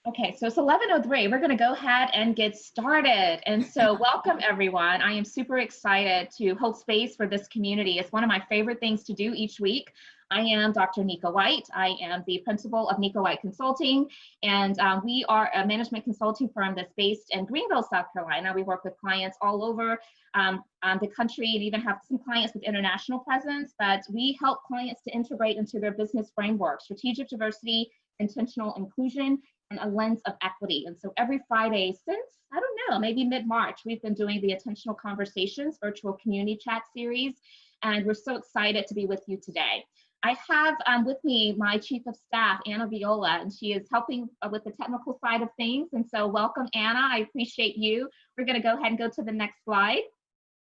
Okay, so it's 11:03. We're going to go ahead and get started. And so, welcome everyone. I am super excited to hold space for this community. It's one of my favorite things to do each week. I am Dr. Nika White. I am the principal of Nika White Consulting, and we are a management consulting firm that's based in Greenville, South Carolina. We work with clients all over the country and even have some clients with international presence, but we help clients to integrate into their business framework, strategic diversity, intentional inclusion, and a lens of equity. And so every Friday since, I don't know, maybe mid-March, we've been doing the Intentional Conversations virtual community chat series. And we're so excited to be with you today. I have with me my chief of staff, Anna Viola, and she is helping with the technical side of things. And so welcome, Anna. I appreciate you. We're going to go ahead and go to the next slide.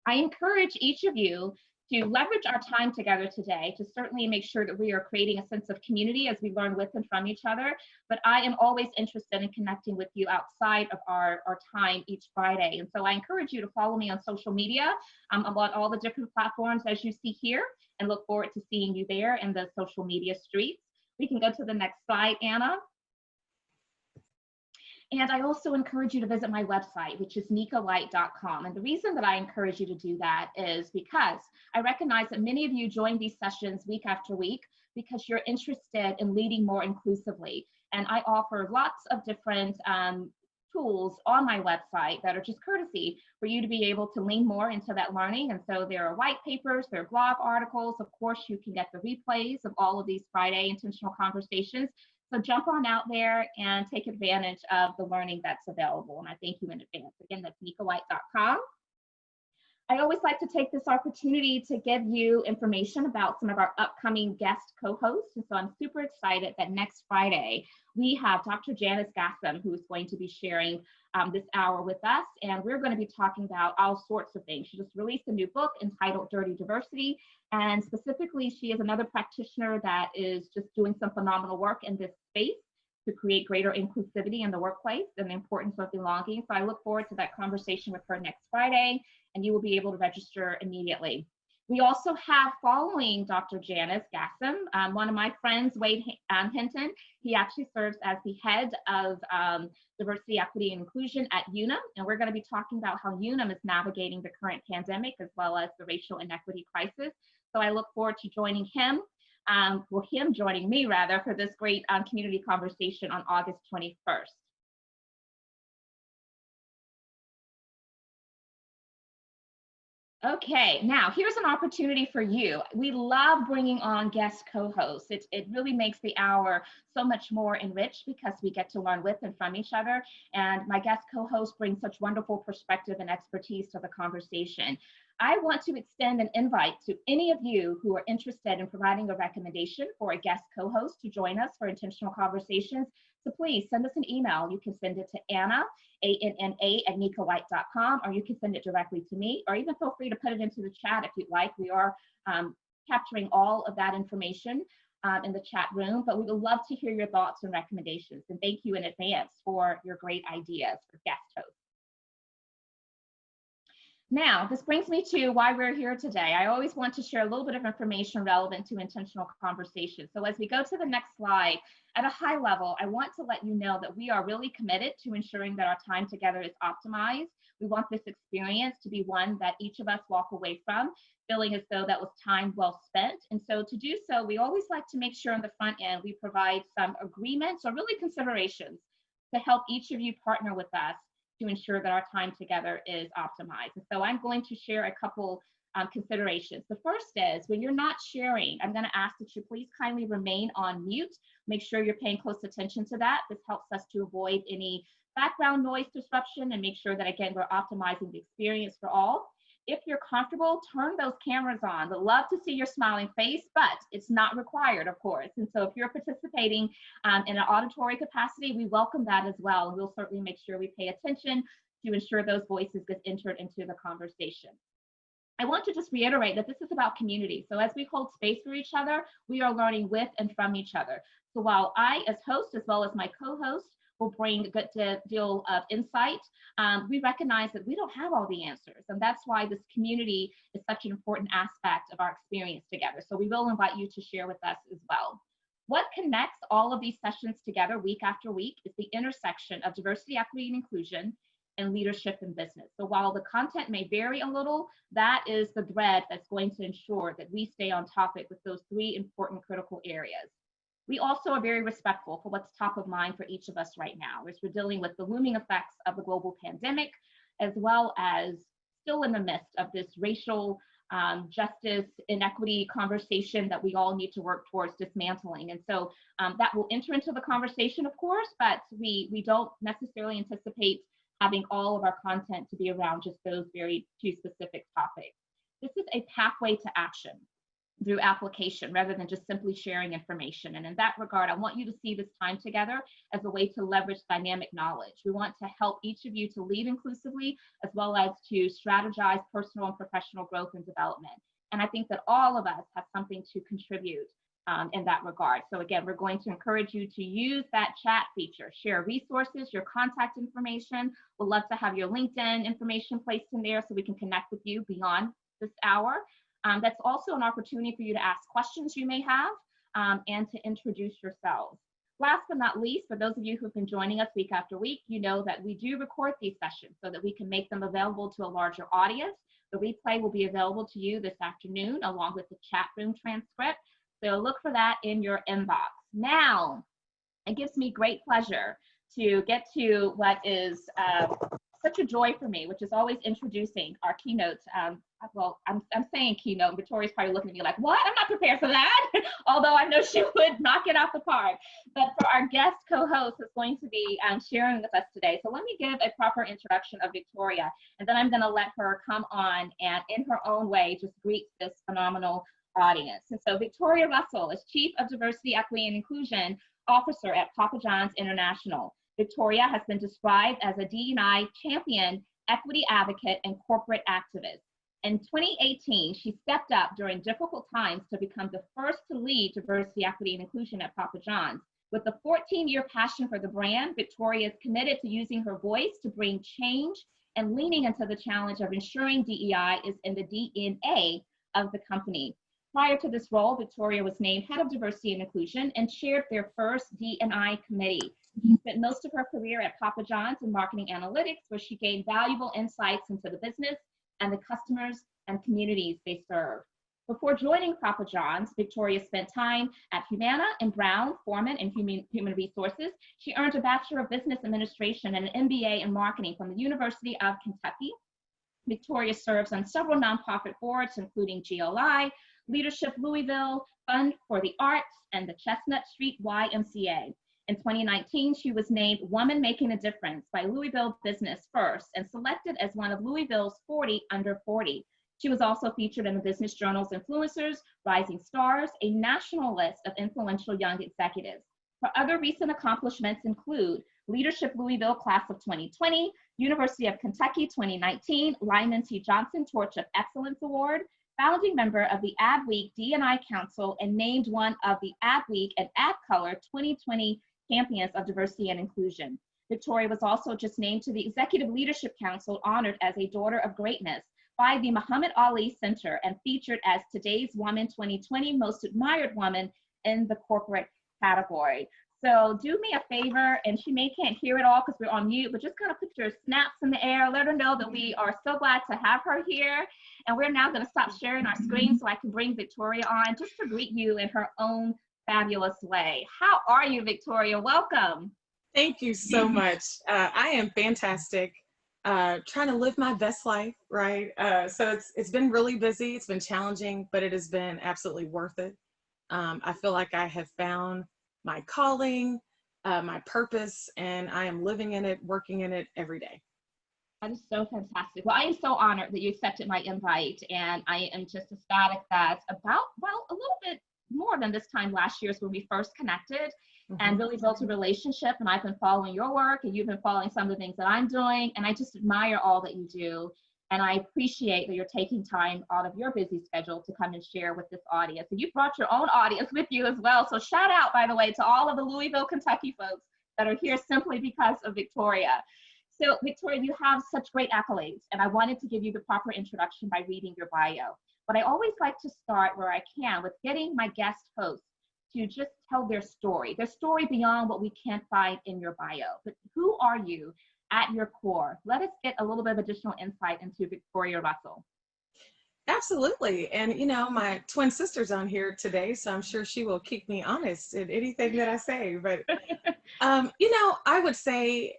I encourage each of you to leverage our time together today to certainly make sure that we are creating a sense of community as we learn with and from each other. But I am always interested in connecting with you outside of our time each Friday. And so I encourage you to follow me on social media. I'm on all the different platforms as you see here, and look forward to seeing you there in the social media streets. We can go to the next slide, Anna. And I also encourage you to visit my website, which is nikawhite.com. And the reason that I encourage you to do that is because I recognize that many of you join these sessions week after week because you're interested in leading more inclusively. And I offer lots of different tools on my website that are just courtesy for you to be able to lean more into that learning. And so there are white papers, there are blog articles. Of course, you can get the replays of all of these Friday intentional conversations. So jump on out there and take advantage of the learning that's available. And I thank you in advance. Again, that's nikawhite.com. I always like to take this opportunity to give you information about some of our upcoming guest co-hosts. And so I'm super excited that next Friday, we have Dr. Janice Gassam, who is going to be sharing this hour with us. And we're going to be talking about all sorts of things. She just released a new book entitled Dirty Diversity. And specifically, she is another practitioner that is just doing some phenomenal work in this space to create greater inclusivity in the workplace and the importance of belonging. So I look forward to that conversation with her next Friday, and you will be able to register immediately. We also have, following Dr. Janice Gassam, one of my friends, Wade Hinton. He actually serves as the head of diversity, equity, and inclusion at UNAM. And we're going to be talking about how UNAM is navigating the current pandemic as well as the racial inequity crisis. So I look forward to joining him, him joining me rather, for this great community conversation on August 21st. Okay, now here's an opportunity for you. We love bringing on guest co-hosts. It really makes the hour so much more enriched because we get to learn with and from each other. And my guest co-hosts bring such wonderful perspective and expertise to the conversation. I want to extend an invite to any of you who are interested in providing a recommendation for a guest co-host to join us for intentional conversations. So please send us an email. You can send it to Anna, ANNA at nikawhite.com, or you can send it directly to me, or even feel free to put it into the chat if you'd like. We are capturing all of that information in the chat room, but we would love to hear your thoughts and recommendations. And thank you in advance for your great ideas for guest hosts. Now, this brings me to why we're here today. I always want to share a little bit of information relevant to intentional conversation. So as we go to the next slide, at a high level, I want to let you know that we are really committed to ensuring that our time together is optimized. We want this experience to be one that each of us walk away from feeling as though that was time well spent. And so to do so, we always like to make sure on the front end, we provide some agreements or really considerations to help each of you partner with us to ensure that our time together is optimized. And so I'm going to share a couple considerations. The first is, when you're not sharing, I'm going to ask that you please kindly remain on mute. Make sure you're paying close attention to that. This helps us to avoid any background noise disruption and make sure that, again, we're optimizing the experience for all. If you're comfortable, turn those cameras on. We'd love to see your smiling face, but it's not required, of course. And so if you're participating in an auditory capacity, we welcome that as well. And we'll certainly make sure we pay attention to ensure those voices get entered into the conversation. I want to just reiterate that this is about community. So as we hold space for each other, we are learning with and from each other. So while I, as host, as well as my co-host, will bring a good deal of insight, we recognize that we don't have all the answers. And that's why this community is such an important aspect of our experience together. So we will invite you to share with us as well. What connects all of these sessions together week after week is the intersection of diversity, equity, and inclusion and leadership in business. So while the content may vary a little, that is the thread that's going to ensure that we stay on topic with those three important critical areas. We also are very respectful for what's top of mind for each of us right now, as we're dealing with the looming effects of the global pandemic, as well as still in the midst of this racial justice inequity conversation that we all need to work towards dismantling. And so that will enter into the conversation, of course, but we don't necessarily anticipate having all of our content to be around just those very two specific topics. This is a pathway to action through application rather than just simply sharing information. And in that regard, I want you to see this time together as a way to leverage dynamic knowledge. We want to help each of you to lead inclusively, as well as to strategize personal and professional growth and development. And I think that all of us have something to contribute in that regard. So again, we're going to encourage you to use that chat feature, share resources, your contact information. We'd love to have your LinkedIn information placed in there so we can connect with you beyond this hour. That's also an opportunity for you to ask questions you may have and to introduce yourselves. Last but not least, for those of you who've been joining us week after week, you know that we do record these sessions so that we can make them available to a larger audience. The replay will be available to you this afternoon along with the chat room transcript. So look for that in your inbox. Now, it gives me great pleasure to get to what is such a joy for me, which is always introducing our keynote. Well, I'm saying keynote. Victoria's probably looking at me like, what? I'm not prepared for that. Although I know she would knock it out the park. But for our guest co-host who's going to be sharing with us today. So let me give a proper introduction of Victoria, and then I'm going to let her come on and in her own way just greet this phenomenal audience. And so Victoria Russell is Chief of Diversity, Equity, and Inclusion Officer at Papa John's International. Victoria has been described as a D&I champion, equity advocate, and corporate activist. In 2018, she stepped up during difficult times to become the first to lead diversity, equity, and inclusion at Papa John's. With a 14-year passion for the brand, Victoria is committed to using her voice to bring change and leaning into the challenge of ensuring DEI is in the DNA of the company. Prior to this role, Victoria was named Head of Diversity and Inclusion and chaired their first D&I committee. She spent most of her career at Papa John's in marketing analytics, where she gained valuable insights into the business and the customers and communities they serve. Before joining Papa John's, Victoria spent time at Humana and Brown, Forman, and Human Resources. She earned a Bachelor of Business Administration and an MBA in Marketing from the University of Kentucky. Victoria serves on several nonprofit boards, including GLI, Leadership Louisville, Fund for the Arts, and the Chestnut Street YMCA. In 2019, she was named Woman Making a Difference by Louisville Business First and selected as one of Louisville's 40 under 40. She was also featured in the Business Journal's Influencers, Rising Stars, a national list of influential young executives. Her other recent accomplishments include Leadership Louisville Class of 2020, University of Kentucky 2019, Lyman T. Johnson Torch of Excellence Award, founding member of the AdWeek D&I Council, and named one of the AdWeek and AdColor 2020 Champions of Diversity and Inclusion. Victoria was also just named to the Executive Leadership Council, honored as a Daughter of Greatness by the Muhammad Ali Center, and featured as Today's Woman 2020 Most Admired Woman in the corporate category. So do me a favor, and she can't hear it all because we're on mute, but just kind of put your snaps in the air, let her know that we are so glad to have her here. And we're now going to stop sharing our screen so I can bring Victoria on just to greet you in her own fabulous way. How are you, Victoria? Welcome. Thank you so much. I am fantastic. Trying to live my best life, right? So it's been really busy. It's been challenging, but it has been absolutely worth it. I feel like I have found my calling, my purpose, and I am living in it, working in it every day. That is so fantastic. Well, I am so honored that you accepted my invite, and I am just ecstatic that about, well, a little bit more than this time last year is when we first connected and really built a relationship, and I've been following your work, and you've been following some of the things that I'm doing, and I just admire all that you do. And I appreciate that you're taking time out of your busy schedule to come and share with this audience. And you brought your own audience with you as well. So shout out, by the way, to all of the Louisville, Kentucky folks that are here simply because of Victoria. So Victoria, you have such great accolades, and I wanted to give you the proper introduction by reading your bio. But I always like to start where I can with getting my guest hosts to just tell their story beyond what we can't find in your bio. But who are you at your core? Let us get a little bit of additional insight into Victoria Russell. Absolutely. And, you know, my twin sister's on here today, so I'm sure she will keep me honest in anything that I say. But, you know, I would say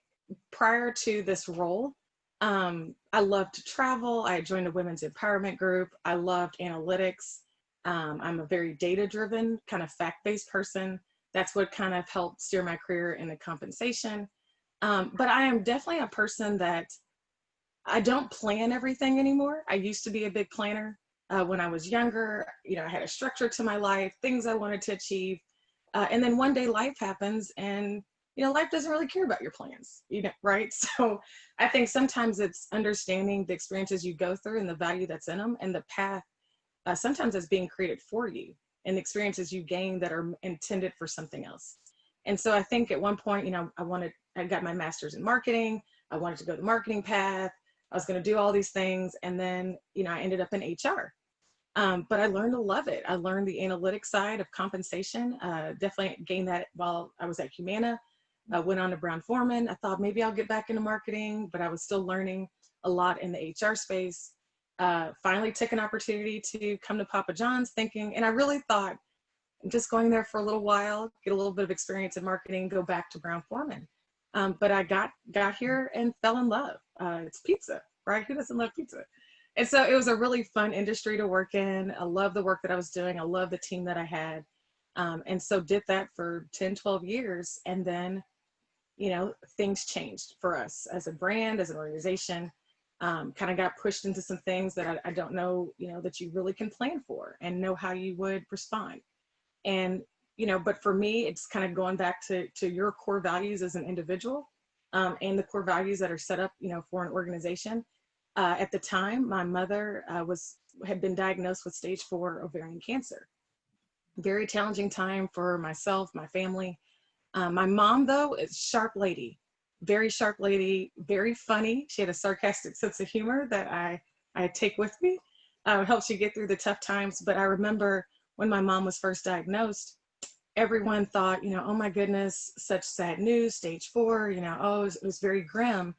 prior to this role, I loved to travel. I joined a women's empowerment group. I loved analytics. I'm a very data-driven, kind of fact-based person. That's what kind of helped steer my career into compensation. But I am definitely a person that I don't plan everything anymore. I used to be a big planner when I was younger. You know, I had a structure to my life, things I wanted to achieve. And then one day life happens and, you know, life doesn't really care about your plans, you know, right? So I think sometimes it's understanding the experiences you go through and the value that's in them and the path sometimes it's being created for you and the experiences you gain that are intended for something else. And so I think at one point, you know, I got my master's in marketing. I wanted to go the marketing path. I was going to do all these things. And then, you know, I ended up in HR. But I learned to love it. I learned the analytics side of compensation. Definitely gained that while I was at Humana. I went on to Brown-Forman. I thought maybe I'll get back into marketing, but I was still learning a lot in the HR space. Finally took an opportunity to come to Papa John's thinking, and I really thought just going there for a little while, get a little bit of experience in marketing, go back to Brown-Forman. But I got here and fell in love. It's pizza, right? Who doesn't love pizza? And so it was a really fun industry to work in. I love the work that I was doing. I love the team that I had. And so did that for 10, 12 years. And then, you know, things changed for us as a brand, as an organization. Kind of got pushed into some things that I don't know, you know, that you really can plan for and know how you would respond. And, you know, but for me, it's kind of going back to your core values as an individual and the core values that are set up, you know, for an organization. At the time, my mother had been diagnosed with stage 4 ovarian cancer. Very challenging time for myself, my family. My mom, though, is sharp lady, very sharp lady, very funny. She had a sarcastic sense of humor that I take with me, helps you get through the tough times. But I remember when my mom was first diagnosed, everyone thought, you know, oh my goodness, such sad news, stage 4, you know, oh, it was very grim.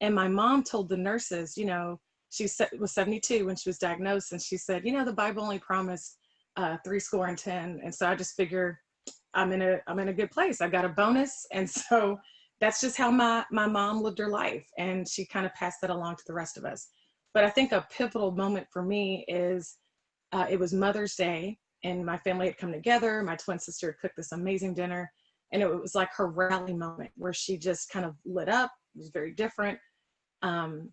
And my mom told the nurses, you know, she was 72 when she was diagnosed. And she said, you know, the Bible only promised 70. And so I just figure I'm in a good place. I got a bonus. And so that's just how my mom lived her life. And she kind of passed that along to the rest of us. But I think a pivotal moment for me is it was Mother's Day and my family had come together. My twin sister had cooked this amazing dinner. And it was like her rally moment where she just kind of lit up. It was very different. And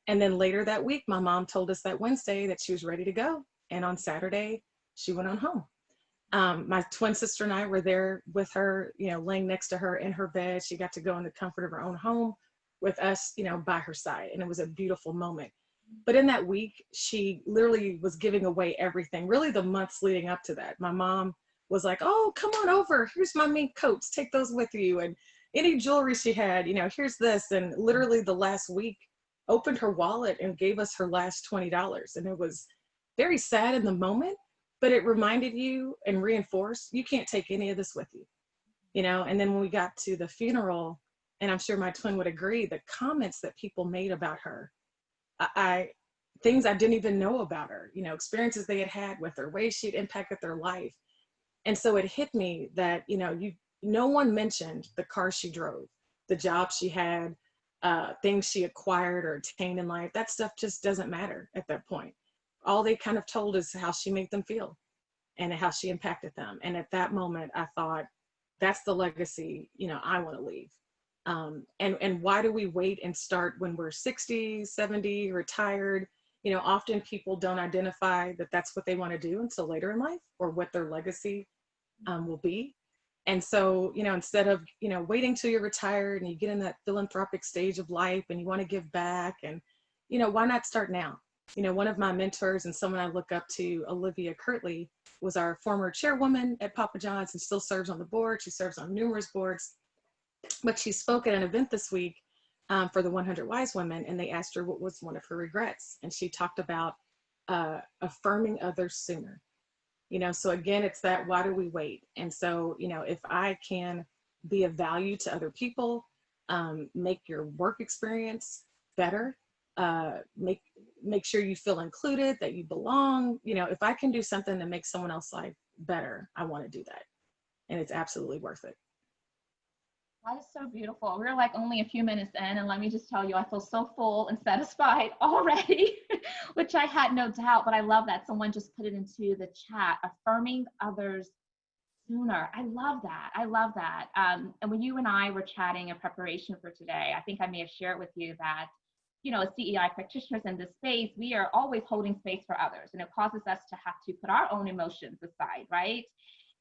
then later that week, my mom told us that Wednesday that she was ready to go. And on Saturday, she went on home. My twin sister and I were there with her, you know, laying next to her in her bed. She got to go in the comfort of her own home with us, you know, by her side. And it was a beautiful moment. But in that week, she literally was giving away everything, really the months leading up to that. My mom was like, oh, come on over. Here's my mink coats. Take those with you. And any jewelry she had, you know, here's this. And literally the last week opened her wallet and gave us her last $20. And it was very sad in the moment, but it reminded you and reinforced you can't take any of this with you, you know. And then when we got to the funeral, and I'm sure my twin would agree, the comments that people made about her, things I didn't even know about her, you know, experiences they had with her, ways she'd impacted their life. And so it hit me that, you know, no one mentioned the car she drove, the job she had, things she acquired or attained in life. That stuff just doesn't matter at that point. All they kind of told is how she made them feel and how she impacted them. And at that moment, I thought, that's the legacy, you know, I want to leave. And why do we wait and start when we're 60, 70, retired? You know, often people don't identify that that's what they want to do until later in life or what their legacy will be. And so, you know, instead of, you know, waiting till you're retired and you get in that philanthropic stage of life and you want to give back and, you know, why not start now? You know, one of my mentors and someone I look up to, Olivia Kirtley, was our former chairwoman at Papa John's and still serves on the board. She serves on numerous boards, but she spoke at an event this week for the 100 Wise Women, and they asked her what was one of her regrets. And she talked about affirming others sooner. So again, it's that, why do we wait? And so, if I can be of value to other people, make your work experience better, make sure you feel included, that you belong. If I can do something to make someone else's life better, I want to do that. And it's absolutely worth it. That is so beautiful. We're like only a few minutes in, and let me just tell you, I feel so full and satisfied already, which I had no doubt, but I love that someone just put it into the chat, affirming others sooner. I love that. I love that. And when you and I were chatting in preparation for today, I think I may have shared with you that, as CEI practitioners in this space, we are always holding space for others, and it causes us to have to put our own emotions aside, right?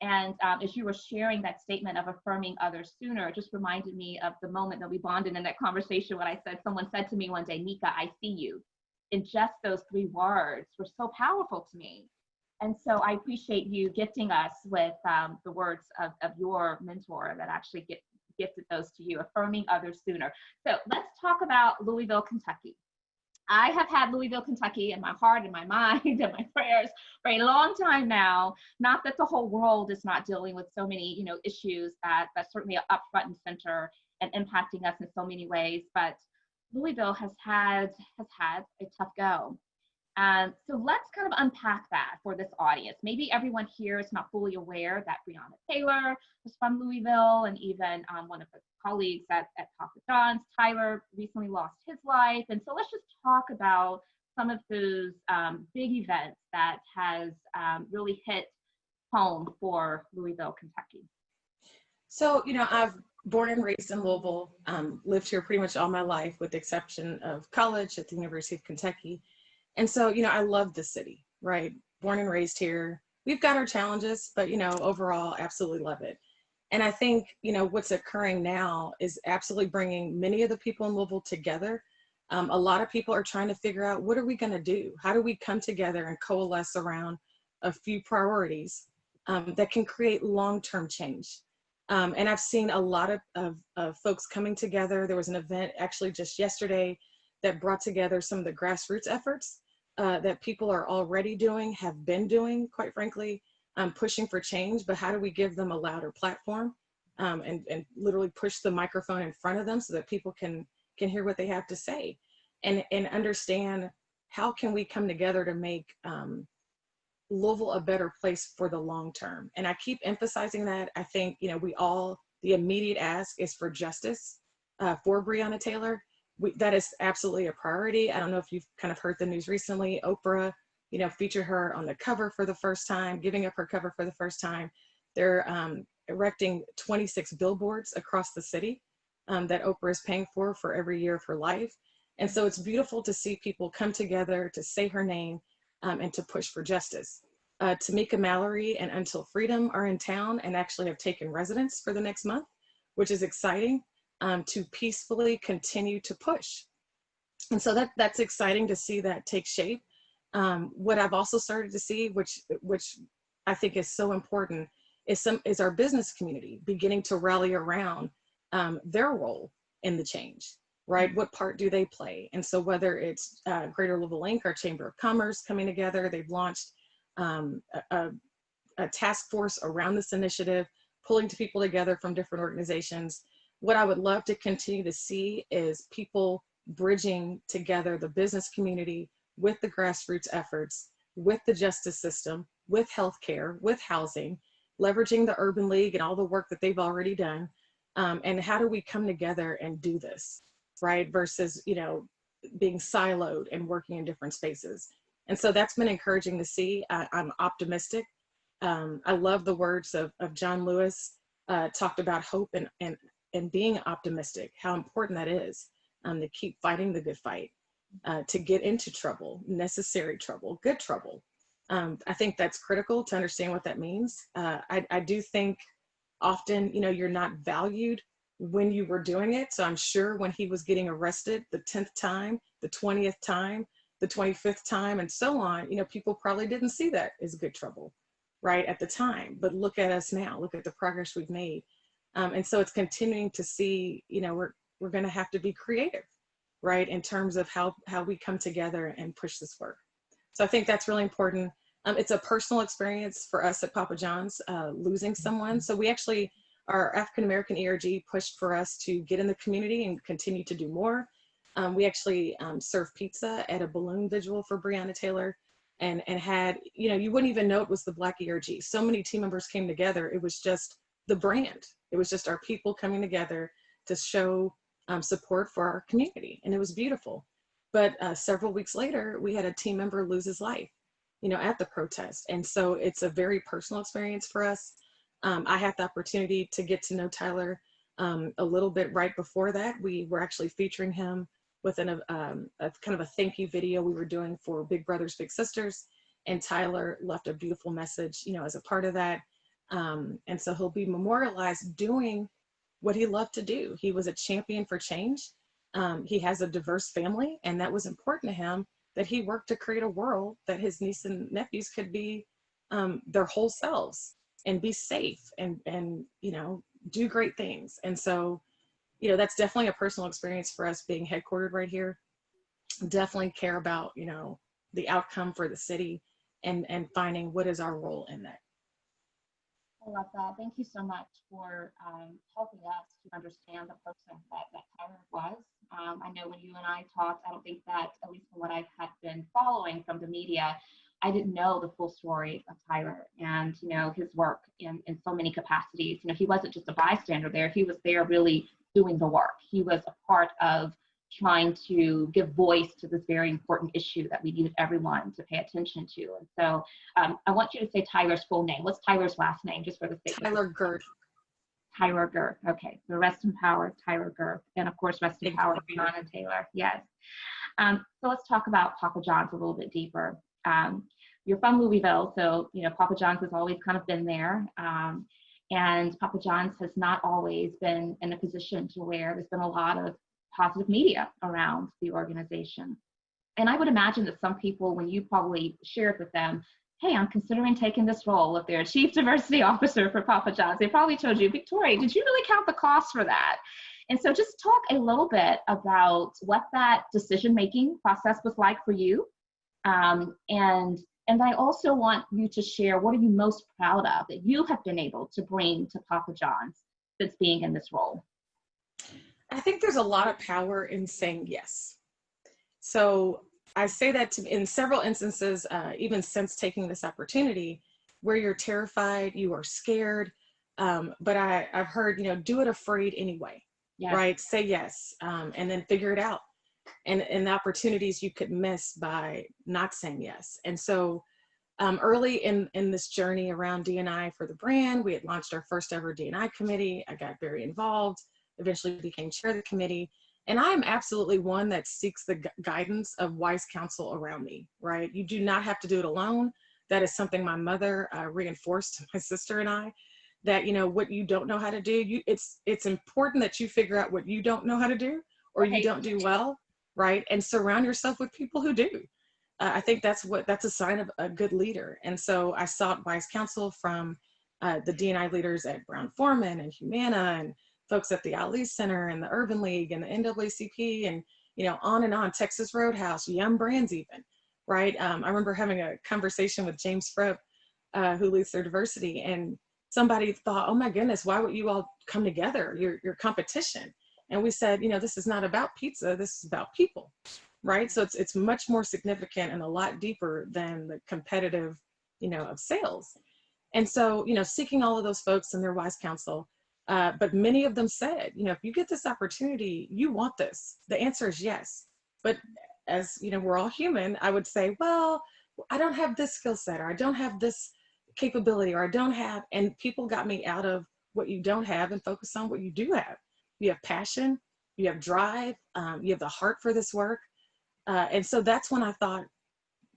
And as you were sharing that statement of affirming others sooner, it just reminded me of the moment that we bonded in that conversation when someone said to me one day, Nika, I see you. And just those 3 words were so powerful to me. And so I appreciate you gifting us with the words of your mentor that actually gifted those to you, affirming others sooner. So let's talk about Louisville, Kentucky. I have had Louisville, Kentucky in my heart and my mind and my prayers for a long time now. Not that the whole world is not dealing with so many, issues that certainly are up front and center and impacting us in so many ways, but Louisville has had a tough go. So let's kind of unpack that for this audience. Maybe everyone here is not fully aware that Breonna Taylor was from Louisville, and even one of the colleagues at Papa John's, Tyler, recently lost his life. And so let's just talk about some of those big events that has really hit home for Louisville, Kentucky. So, I've born and raised in Louisville, lived here pretty much all my life, with the exception of college at the University of Kentucky. And so, I love the city, right? Born and raised here. We've got our challenges, but, overall, absolutely love it. And I think, what's occurring now is absolutely bringing many of the people in Louisville together. A lot of people are trying to figure out, what are we going to do? How do we come together and coalesce around a few priorities that can create long-term change? And I've seen a lot of folks coming together. There was an event actually just yesterday that brought together some of the grassroots efforts that people are already doing, have been doing, quite frankly, pushing for change. But how do we give them a louder platform and literally push the microphone in front of them so that people can hear what they have to say, and understand how can we come together to make Louisville a better place for the long term. And I keep emphasizing that. I think, the immediate ask is for justice for Breonna Taylor. That is absolutely a priority. I don't know if you've kind of heard the news recently. Oprah, featured her on the cover for the first time, giving up her cover for the first time. They're erecting 26 billboards across the city that Oprah is paying for every year of her life. And so it's beautiful to see people come together to say her name and to push for justice. Tamika Mallory and Until Freedom are in town and actually have taken residence for the next month, which is exciting. To peacefully continue to push. And so that's exciting to see that take shape. What I've also started to see, which I think is so important, is our business community beginning to rally around their role in the change, right? What part do they play? And so whether it's Greater Louisville Inc., our Chamber of Commerce coming together, they've launched a task force around this initiative, pulling people together from different organizations. What I would love to continue to see is people bridging together the business community with the grassroots efforts, with the justice system, with healthcare, with housing, leveraging the Urban League and all the work that they've already done. And how do we come together and do this, right? Versus, being siloed and working in different spaces. And so that's been encouraging to see. I'm optimistic. I love the words of John Lewis, talked about hope and being optimistic, how important that is, to keep fighting the good fight, to get into trouble, necessary trouble, good trouble. I think that's critical to understand what that means. I do think often, you're not valued when you were doing it. So I'm sure when he was getting arrested the 10th time, the 20th time, the 25th time, and so on, people probably didn't see that as good trouble, right, at the time. But look at us now, look at the progress we've made. And so it's continuing to see, we're going to have to be creative, right, in terms of how we come together and push this work. So I think that's really important. It's a personal experience for us at Papa John's, losing someone. So we actually, our African-American ERG pushed for us to get in the community and continue to do more. We actually served pizza at a balloon vigil for Breonna Taylor, and had, you know, you wouldn't even know it was the Black ERG. So many team members came together. It was just the brand. It was just our people coming together to show support for our community, and it was beautiful. But several weeks later, we had a team member lose his life, you know, at the protest. And so it's a very personal experience for us. I had the opportunity to get to know Tyler a little bit right before that. We were actually featuring him within a kind of a thank you video we were doing for Big Brothers Big Sisters, and Tyler left a beautiful message, you know, as a part of that. And so he'll be memorialized doing what he loved to do. He was a champion for change. He has a diverse family, and that was important to him, that he worked to create a world that his niece and nephews could be their whole selves and be safe and you know, do great things. And so, you know, that's definitely a personal experience for us being headquartered right here. Definitely care about, you know, the outcome for the city, and finding what is our role in that. I love that. Thank you so much for helping us to understand the person that Tyler was. I know when you and I talked, I don't think that, at least from what I had been following from the media, I didn't know the full story of Tyler and, you know, his work in so many capacities. You know, he wasn't just a bystander there. He was there really doing the work. He was a part of trying to give voice to this very important issue that we needed everyone to pay attention to. And so I want you to say Tyler's full name. What's Tyler's last name, just for the sake of Tyler Girth. Tyler Girth. Okay, so rest in power, Tyler Girth. And of course, rest in power, Breonna Taylor. Yes. So let's talk about Papa John's a little bit deeper. You're from Louisville, so, you know, Papa John's has always kind of been there. And Papa John's has not always been in a position to where there's been a lot of positive media around the organization. And I would imagine that some people, when you probably shared with them, hey, I'm considering taking this role of their chief diversity officer for Papa John's, they probably told you, Victoria, did you really count the cost for that? And so just talk a little bit about what that decision-making process was like for you. And I also want you to share, what are you most proud of that you have been able to bring to Papa John's since being in this role? I think there's a lot of power in saying yes. So I say that in several instances, even since taking this opportunity, where you're terrified, you are scared, but I've heard, you know, do it afraid anyway, yes. Right? Say yes, and then figure it out. And the opportunities you could miss by not saying yes. And so early in this journey around D&I for the brand, we had launched our first ever D&I committee. I got very involved, eventually became chair of the committee. And I am absolutely one that seeks the guidance of wise counsel around me, right? You do not have to do it alone. That is something my mother reinforced to my sister and I, that, you know, what you don't know how to do, it's important that you figure out what you don't know how to do, or you don't do well, right? And surround yourself with people who do. I think that's a sign of a good leader. And so I sought wise counsel from the D&I leaders at Brown-Forman and Humana, and folks at the Ali Center and the Urban League and the NWCP, and, you know, on, Texas Roadhouse, Yum Brands even, right? I remember having a conversation with James Fripp, who leads their diversity, and somebody thought, oh my goodness, why would you all come together? Your competition. And we said, you know, this is not about pizza, this is about people, right? So it's much more significant and a lot deeper than the competitive, you know, of sales. And so, you know, seeking all of those folks and their wise counsel, but many of them said, you know, if you get this opportunity, you want this. The answer is yes. But as, you know, we're all human, I would say, well, I don't have this skill set, or I don't have this capability, or I don't have, and people got me out of what you don't have and focus on what you do have. You have passion, you have drive, you have the heart for this work. And so that's when I thought,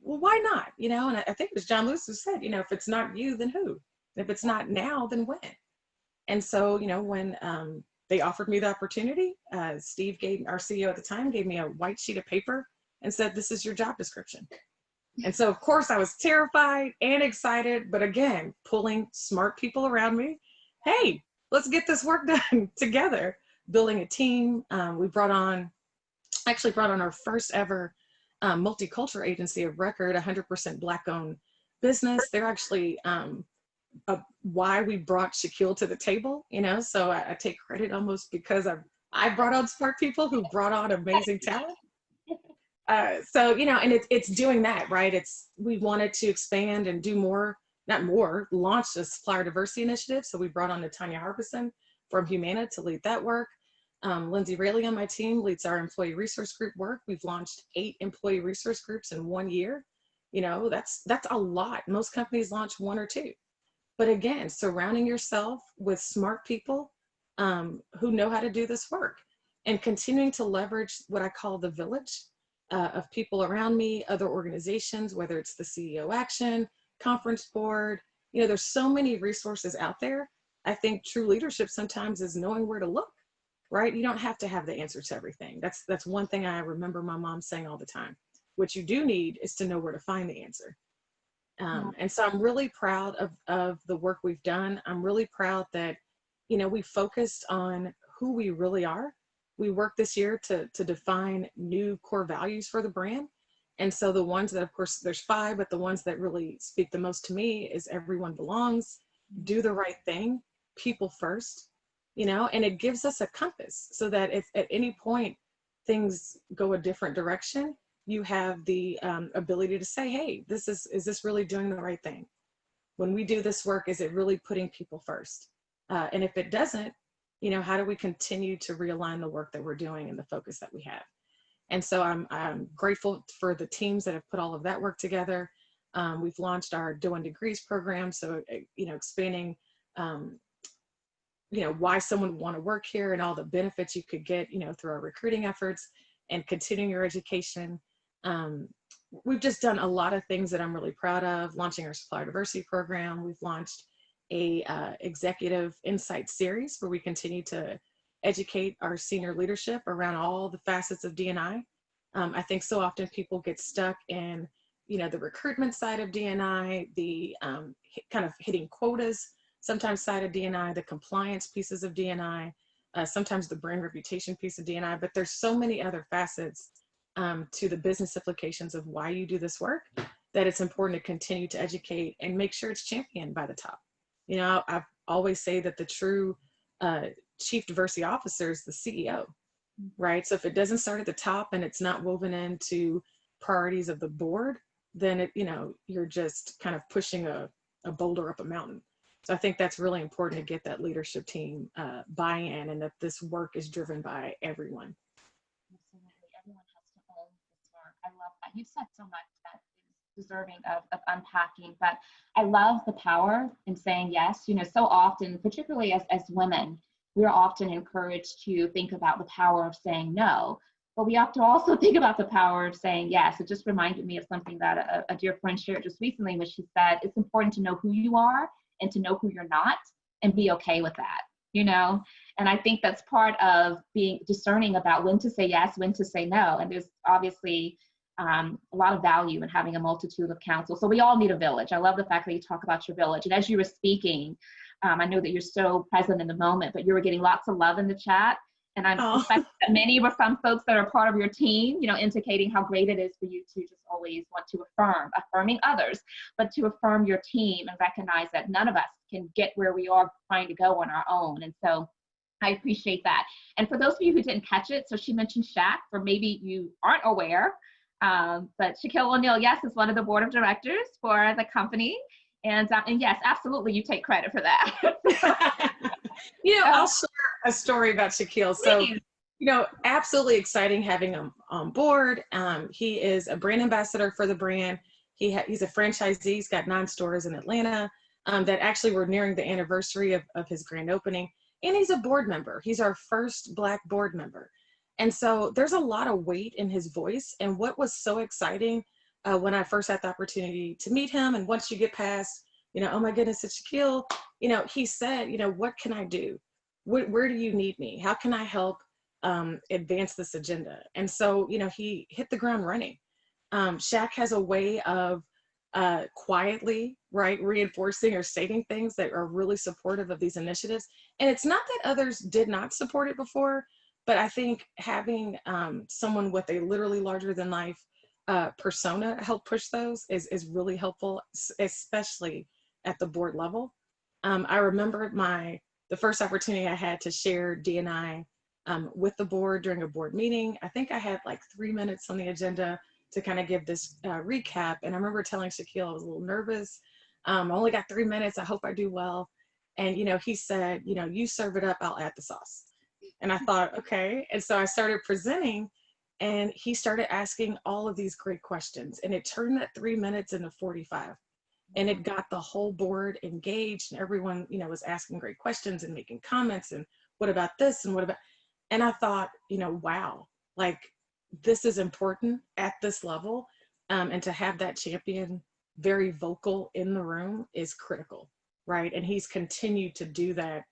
well, why not? You know, and I think it was John Lewis who said, you know, if it's not you, then who? If it's not now, then when? And so, you know, when they offered me the opportunity, Steve our CEO at the time, gave me a white sheet of paper and said, this is your job description. And so, of course, I was terrified and excited, but again, pulling smart people around me. Hey, let's get this work done together. Building a team. We actually brought on our first ever multicultural agency of record, 100% Black owned business. They're actually why we brought Shaquille to the table, you know, so I take credit almost because I brought on smart people who brought on amazing talent. So, you know, and it's doing that, right? We wanted to expand and do more, not more, launch a supplier diversity initiative. So we brought on Tanya Harbison from Humana to lead that work. Lindsay Rayleigh on my team leads our employee resource group work. We've launched 8 employee resource groups in 1 year. You know, that's a lot. Most companies launch 1 or 2. But again, surrounding yourself with smart people who know how to do this work, and continuing to leverage what I call the village of people around me, other organizations, whether it's the CEO Action, Conference Board. You know, there's so many resources out there. I think true leadership sometimes is knowing where to look, right? You don't have to have the answer to everything. That's one thing I remember my mom saying all the time. What you do need is to know where to find the answer. And so I'm really proud of the work we've done. I'm really proud that, you know, we focused on who we really are. We worked this year to define new core values for the brand. And so the ones that, of course, there's 5, but the ones that really speak the most to me is everyone belongs, do the right thing, people first, you know, and it gives us a compass so that if at any point things go a different direction, you have the ability to say, hey, is this really doing the right thing? When we do this work, is it really putting people first? And if it doesn't, you know, how do we continue to realign the work that we're doing and the focus that we have? And so I'm grateful for the teams that have put all of that work together. We've launched our Doing Degrees program. So, you know, expanding, you know, why someone would want to work here and all the benefits you could get, you know, through our recruiting efforts and continuing your education. We've just done a lot of things that I'm really proud of, launching our supplier diversity program. We've launched a executive insight series where we continue to educate our senior leadership around all the facets of D&I. I think so often people get stuck in, you know, the recruitment side of D&I, the kind of hitting quotas, sometimes side of D&I, the compliance pieces of D&I, sometimes the brand reputation piece of D&I, but there's so many other facets to the business implications of why you do this work that it's important to continue to educate and make sure it's championed by the top. You know, I always say that the true chief diversity officer is the CEO, right? So if it doesn't start at the top and it's not woven into priorities of the board, then it, you know, you're just kind of pushing a boulder up a mountain. So I think that's really important to get that leadership team buy-in, and that this work is driven by everyone. Absolutely. Everyone has to own this work. I love that. You've said so much that is deserving of unpacking, but I love the power in saying yes. You know, so often, particularly as women, we're often encouraged to think about the power of saying no, but we have to also think about the power of saying yes. It just reminded me of something that a dear friend shared just recently, when she said, it's important to know who you are and to know who you're not and be okay with that, you know? And I think that's part of being discerning about when to say yes, when to say no. And there's obviously a lot of value in having a multitude of counsel. So we all need a village. I love the fact that you talk about your village. And as you were speaking, I know that you're so present in the moment, but you were getting lots of love in the chat. And I'm suspecting that many were from folks that are part of your team, you know, indicating how great it is for you to just always want to affirming others, but to affirm your team and recognize that none of us can get where we are trying to go on our own. And so I appreciate that. And for those of you who didn't catch it, so she mentioned Shaq, or maybe you aren't aware, but Shaquille O'Neal, yes, is one of the board of directors for the company. And yes, absolutely, you take credit for that. You know, I'll share a story about Shaquille. So, you know, absolutely exciting having him on board. He is a brand ambassador for the brand. He's a franchisee. He's got 9 stores in Atlanta that actually were nearing the anniversary of his grand opening. And he's a board member. He's our first Black board member. And so there's a lot of weight in his voice. And what was so exciting when I first had the opportunity to meet him, and once you get past, you know, oh my goodness, it's Shaquille, you know, he said, you know, what can I do? Where do you need me? How can I help advance this agenda? And so, you know, he hit the ground running. Shaq has a way of quietly, right, reinforcing or stating things that are really supportive of these initiatives. And it's not that others did not support it before, but I think having someone with a literally larger than life persona help push those is really helpful, especially at the board level. I remember the first opportunity I had to share D&I with the board during a board meeting. I think I had like 3 minutes on the agenda to kind of give this recap. And I remember telling Shaquille I was a little nervous. I only got 3 minutes. I hope I do well. And, he said, you serve it up, I'll add the sauce. And I thought, okay. And so I started presenting, and he started asking all of these great questions. And it turned that 3 minutes into 45. And it got the whole board engaged, and everyone, was asking great questions and making comments. And what about this? And what about, and I thought, wow, like this is important at this level. And to have that champion very vocal in the room is critical, right? And he's continued to do that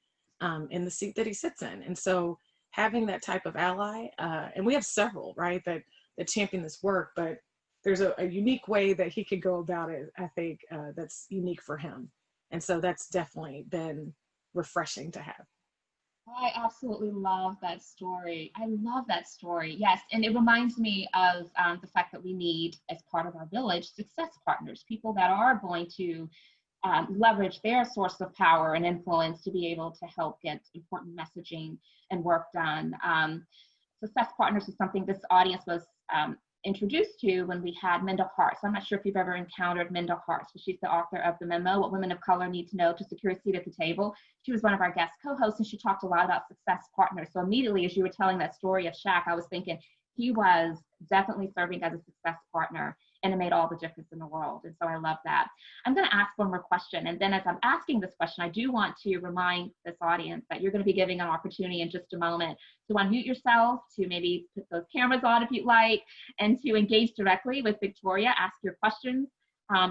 in the seat that he sits in. And so having that type of ally, and we have several, right, that champion this work, but there's a unique way that he could go about it, I think, that's unique for him. And so that's definitely been refreshing to have. I absolutely love that story. I love that story. Yes. And it reminds me of the fact that we need, as part of our village, success partners, people that are going to leverage their source of power and influence to be able to help get important messaging and work done. Success partners is something this audience was introduced to when we had Minda Harts. I'm not sure if you've ever encountered Minda Harts, but she's the author of the memo, What Women of Color Need to Know to Secure a Seat at the Table. She was one of our guest co-hosts, and she talked a lot about success partners. So immediately, as you were telling that story of Shaq, I was thinking he was definitely serving as a success partner, and it made all the difference in the world. And so I love that. I'm going to ask one more question. And then as I'm asking this question, I do want to remind this audience that you're going to be giving an opportunity in just a moment to unmute yourself, to maybe put those cameras on if you'd like, and to engage directly with Victoria, ask your questions.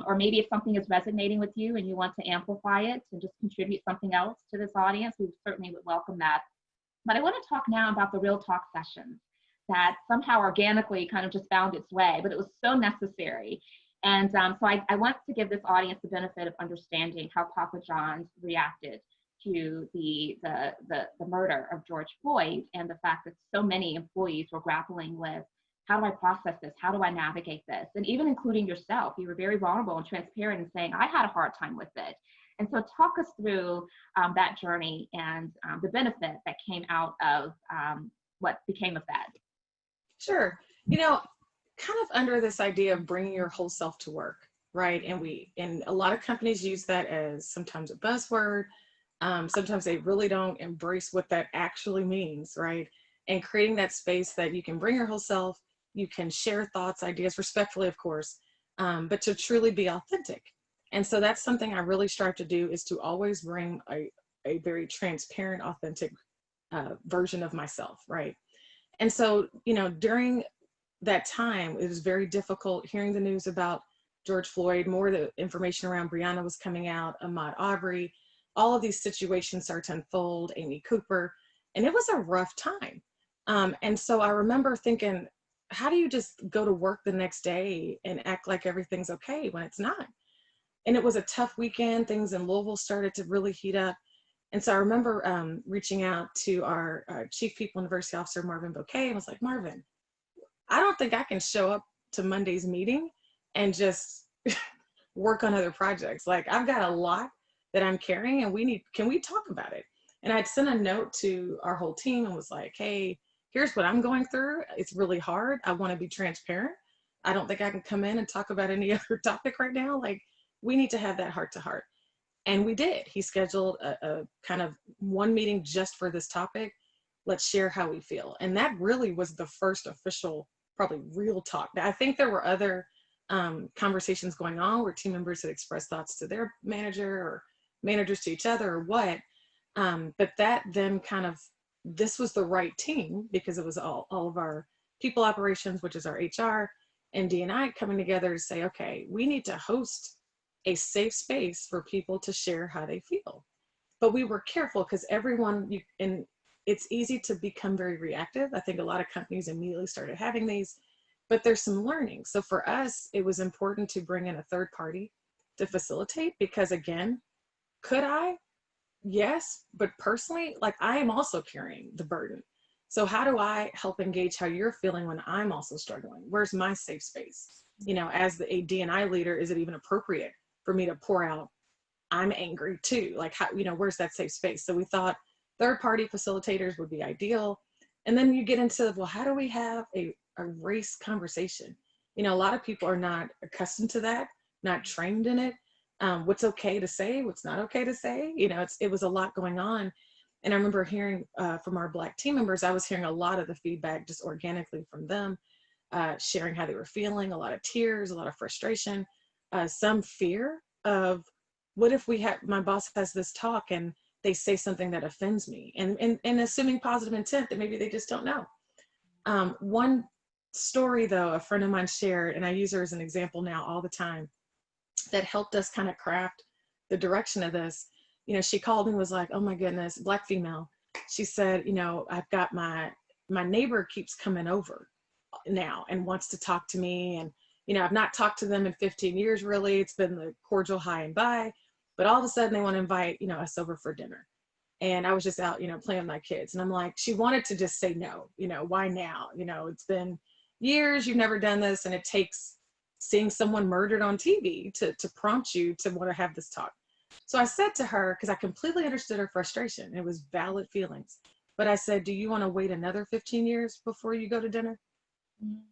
Or maybe if something is resonating with you and you want to amplify it and just contribute something else to this audience, we certainly would welcome that. But I want to talk now about the Real Talk sessions that somehow organically kind of just found its way, but it was so necessary. And so I want to give this audience the benefit of understanding how Papa John's reacted to the murder of George Floyd, and the fact that so many employees were grappling with, how do I process this? How do I navigate this? And even including yourself, you were very vulnerable and transparent in saying, I had a hard time with it. And so talk us through that journey and the benefit that came out of what became of that. Sure. Kind of under this idea of bringing your whole self to work, right? And a lot of companies use that as sometimes a buzzword. Sometimes they really don't embrace what that actually means, right? And creating that space that you can bring your whole self, you can share thoughts, ideas, respectfully, of course, but to truly be authentic. And so that's something I really strive to do, is to always bring a very transparent, authentic version of myself, right? And so, during that time, it was very difficult hearing the news about George Floyd. More of the information around Breonna was coming out, Ahmaud Arbery, all of these situations started to unfold, Amy Cooper, and it was a rough time. And so I remember thinking, how do you just go to work the next day and act like everything's okay when it's not? And it was a tough weekend. Things in Louisville started to really heat up. And so I remember reaching out to our Chief People and Diversity Officer, Marvin Bouquet, and was like, Marvin, I don't think I can show up to Monday's meeting and just work on other projects. Like, I've got a lot that I'm carrying, and can we talk about it? And I'd sent a note to our whole team and was like, hey, here's what I'm going through. It's really hard. I want to be transparent. I don't think I can come in and talk about any other topic right now. Like, we need to have that heart to heart. And we did. He scheduled a kind of one meeting just for this topic. Let's share how we feel. And that really was the first official, probably real talk. Now, I think there were other conversations going on where team members had expressed thoughts to their manager, or managers to each other, or what. But that then kind of, this was the right team, because it was all of our people operations, which is our HR and D&I, coming together to say, okay, we need to host a safe space for people to share how they feel. But we were careful, because everyone, and it's easy to become very reactive. I think a lot of companies immediately started having these, but there's some learning. So for us, it was important to bring in a third party to facilitate, because again, could I? Yes, but personally, like, I am also carrying the burden So how do I help engage how you're feeling when I'm also struggling? Where's my safe space? You know, as a D&I leader, is it even appropriate for me to pour out, I'm angry too? Like, how, you know, where's that safe space? So we thought third party facilitators would be ideal. And then you get into, well, how do we have a race conversation? You know, a lot of people are not accustomed to that, not trained in it. What's okay to say, what's not okay to say. You know, it was a lot going on. And I remember hearing from our Black team members, I was hearing a lot of the feedback just organically from them, sharing how they were feeling, a lot of tears, a lot of frustration, some fear of, what if my boss has this talk and they say something that offends me, and assuming positive intent that maybe they just don't know. One story though, a friend of mine shared, and I use her as an example now all the time, that helped us kind of craft the direction of this. You know, she called me and was like, oh my goodness, Black female. She said, you know, I've got my neighbor keeps coming over now and wants to talk to me. And, you know, I've not talked to them in 15 years, really. It's been the cordial hi and bye, but all of a sudden they want to invite, you know, us over for dinner. And I was just out, you know, playing with my kids. And I'm like, she wanted to just say no, you know, why now? You know, it's been years, you've never done this. And it takes seeing someone murdered on TV to prompt you to want to have this talk. So I said to her, because I completely understood her frustration, it was valid feelings, but I said, do you want to wait another 15 years before you go to dinner?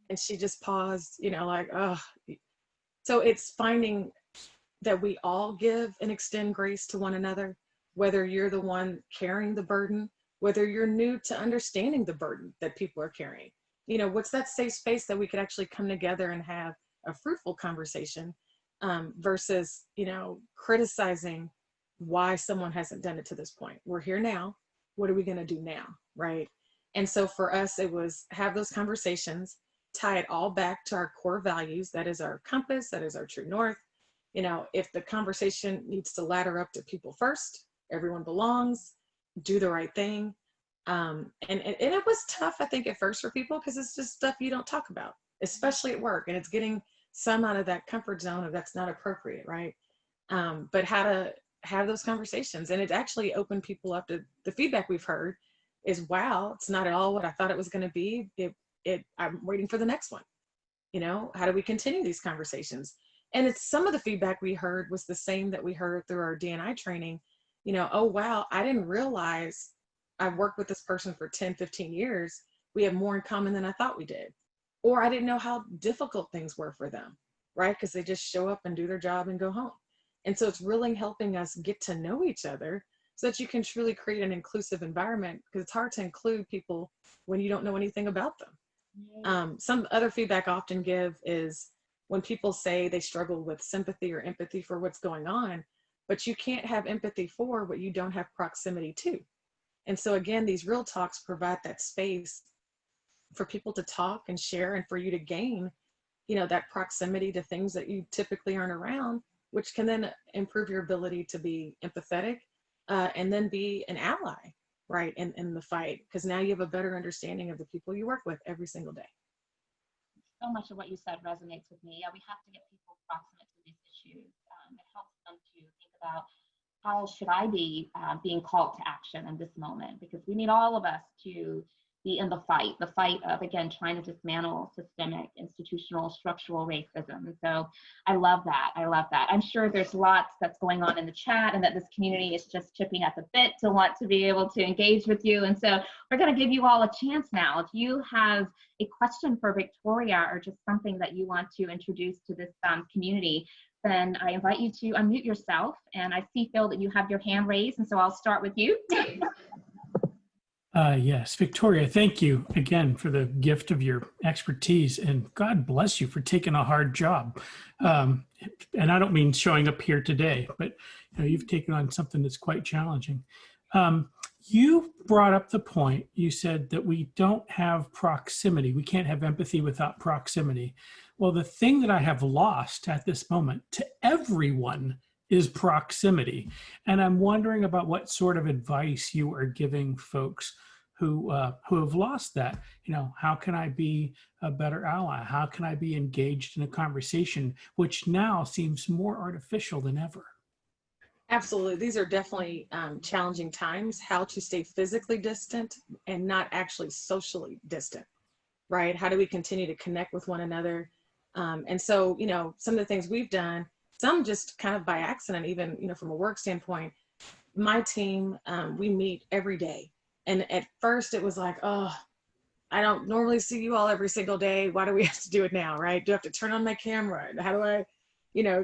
And she just paused, you know, like, oh. So it's finding that we all give and extend grace to one another, whether you're the one carrying the burden, whether you're new to understanding the burden that people are carrying. You know, what's that safe space that we could actually come together and have a fruitful conversation, versus, you know, criticizing why someone hasn't done it to this point. We're here now. What are we going to do now? Right. And so for us, it was have those conversations, tie it all back to our core values. That is our compass. That is our true north. You know, if the conversation needs to ladder up to people first, everyone belongs, do the right thing. And it was tough, I think, at first for people, because it's just stuff you don't talk about, especially at work. And it's getting some out of that comfort zone of that's not appropriate, right? But how to have those conversations. And it actually opened people up to the feedback we've heard is, wow, it's not at all what I thought it was going to be. I'm waiting for the next one. You know, how do we continue these conversations? And it's some of the feedback we heard was the same that we heard through our D&I training. You know, oh, wow, I didn't realize I've worked with this person for 10, 15 years. We have more in common than I thought we did. Or I didn't know how difficult things were for them, right? Because they just show up and do their job and go home. And so it's really helping us get to know each other so that you can truly create an inclusive environment, because it's hard to include people when you don't know anything about them. Some other feedback I often give is when people say they struggle with sympathy or empathy for what's going on, but you can't have empathy for what you don't have proximity to. And so again, these real talks provide that space for people to talk and share, and for you to gain, you know, that proximity to things that you typically aren't around, which can then improve your ability to be empathetic, and then be an ally, right, in the fight, because now you have a better understanding of the people you work with every single day. So much of what you said resonates with me. Yeah, we have to get people proximate to these issues. It helps them to think about, how should I be being called to action in this moment? Because we need all of us to be in the fight of, again, trying to dismantle systemic, institutional, structural racism. And so I love that. I'm sure there's lots that's going on in the chat, and that this community is just chipping at the bit to want to be able to engage with you. And so we're going to give you all a chance now. If you have a question for Victoria, or just something that you want to introduce to this community, then I invite you to unmute yourself. And I see, Phil, that you have your hand raised, and so I'll start with you. Yes, Victoria, thank you again for the gift of your expertise, and God bless you for taking a hard job. And I don't mean showing up here today, but you know, you've taken on something that's quite challenging. You brought up the point, you said that we don't have proximity. We can't have empathy without proximity. Well, the thing that I have lost at this moment to everyone is proximity. And I'm wondering about what sort of advice you are giving folks who have lost that. You know, how can I be a better ally? How can I be engaged in a conversation which now seems more artificial than ever? Absolutely. These are definitely challenging times, how to stay physically distant and not actually socially distant, right? How do we continue to connect with one another? And so, some of the things we've done, some just kind of by accident, even, from a work standpoint, my team, we meet every day. And at first it was like, oh, I don't normally see you all every single day. Why do we have to do it now, right? Do I have to turn on my camera? How do I,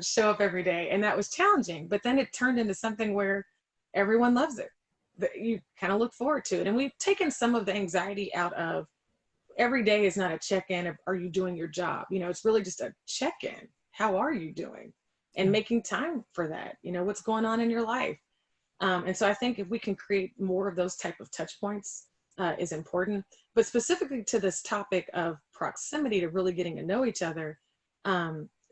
show up every day? And that was challenging. But then it turned into something where everyone loves it. That you kind of look forward to it. And we've taken some of the anxiety out of every day is not a check-in of are you doing your job? It's really just a check-in. How are you doing? And making time for that. What's going on in your life? And so I think if we can create more of those type of touch points is important. But specifically to this topic of proximity to really getting to know each other,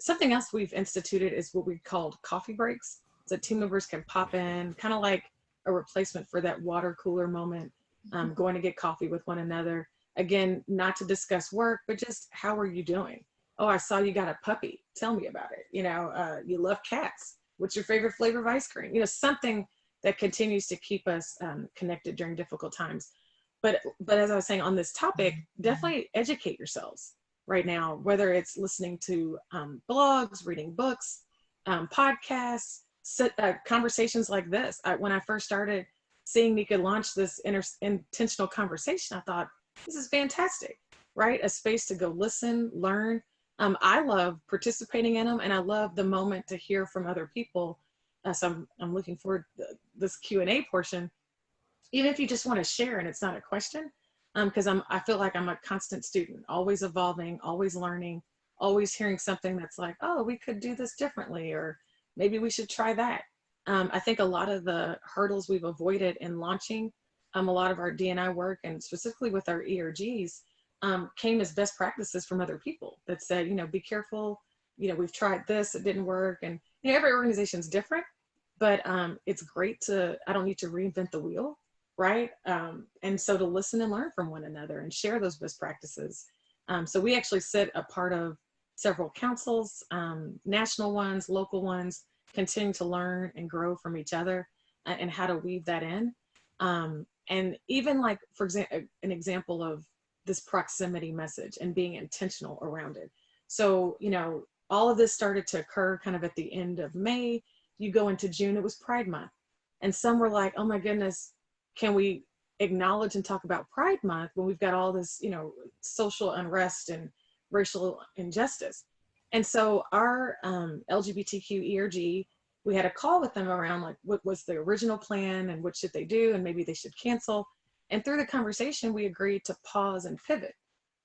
something else we've instituted is what we called coffee breaks. So team members can pop in, kind of like a replacement for that water cooler moment, going to get coffee with one another. Again, not to discuss work, but just how are you doing? Oh, I saw you got a puppy. Tell me about it. You love cats. What's your favorite flavor of ice cream? Something that continues to keep us connected during difficult times. But as I was saying on this topic, definitely educate yourselves right now, whether it's listening to blogs, reading books, podcasts, conversations like this. When I first started seeing Nika launch this intentional conversation, I thought, this is fantastic, right? A space to go listen, learn. I love participating in them, and I love the moment to hear from other people. So I'm looking forward to this Q&A portion. Even if you just want to share and it's not a question, because I feel like I'm a constant student, always evolving, always learning, always hearing something that's like, oh, we could do this differently, or maybe we should try that. I think a lot of the hurdles we've avoided in launching a lot of our D&I work, and specifically with our ERGs, came as best practices from other people that said, be careful, we've tried this, it didn't work. And every organization is different, but it's great I don't need to reinvent the wheel, right? And so to listen and learn from one another and share those best practices. So we actually sit a part of several councils, national ones, local ones, continuing to learn and grow from each other and how to weave that in. And even like, for example, an example of this proximity message and being intentional around it. So, all of this started to occur kind of at the end of May. You go into June, it was Pride Month. And some were like, oh my goodness, can we acknowledge and talk about Pride Month when we've got all this, social unrest and racial injustice? And so our LGBTQ ERG, we had a call with them around like what was the original plan and what should they do and maybe they should cancel. And through the conversation, we agreed to pause and pivot,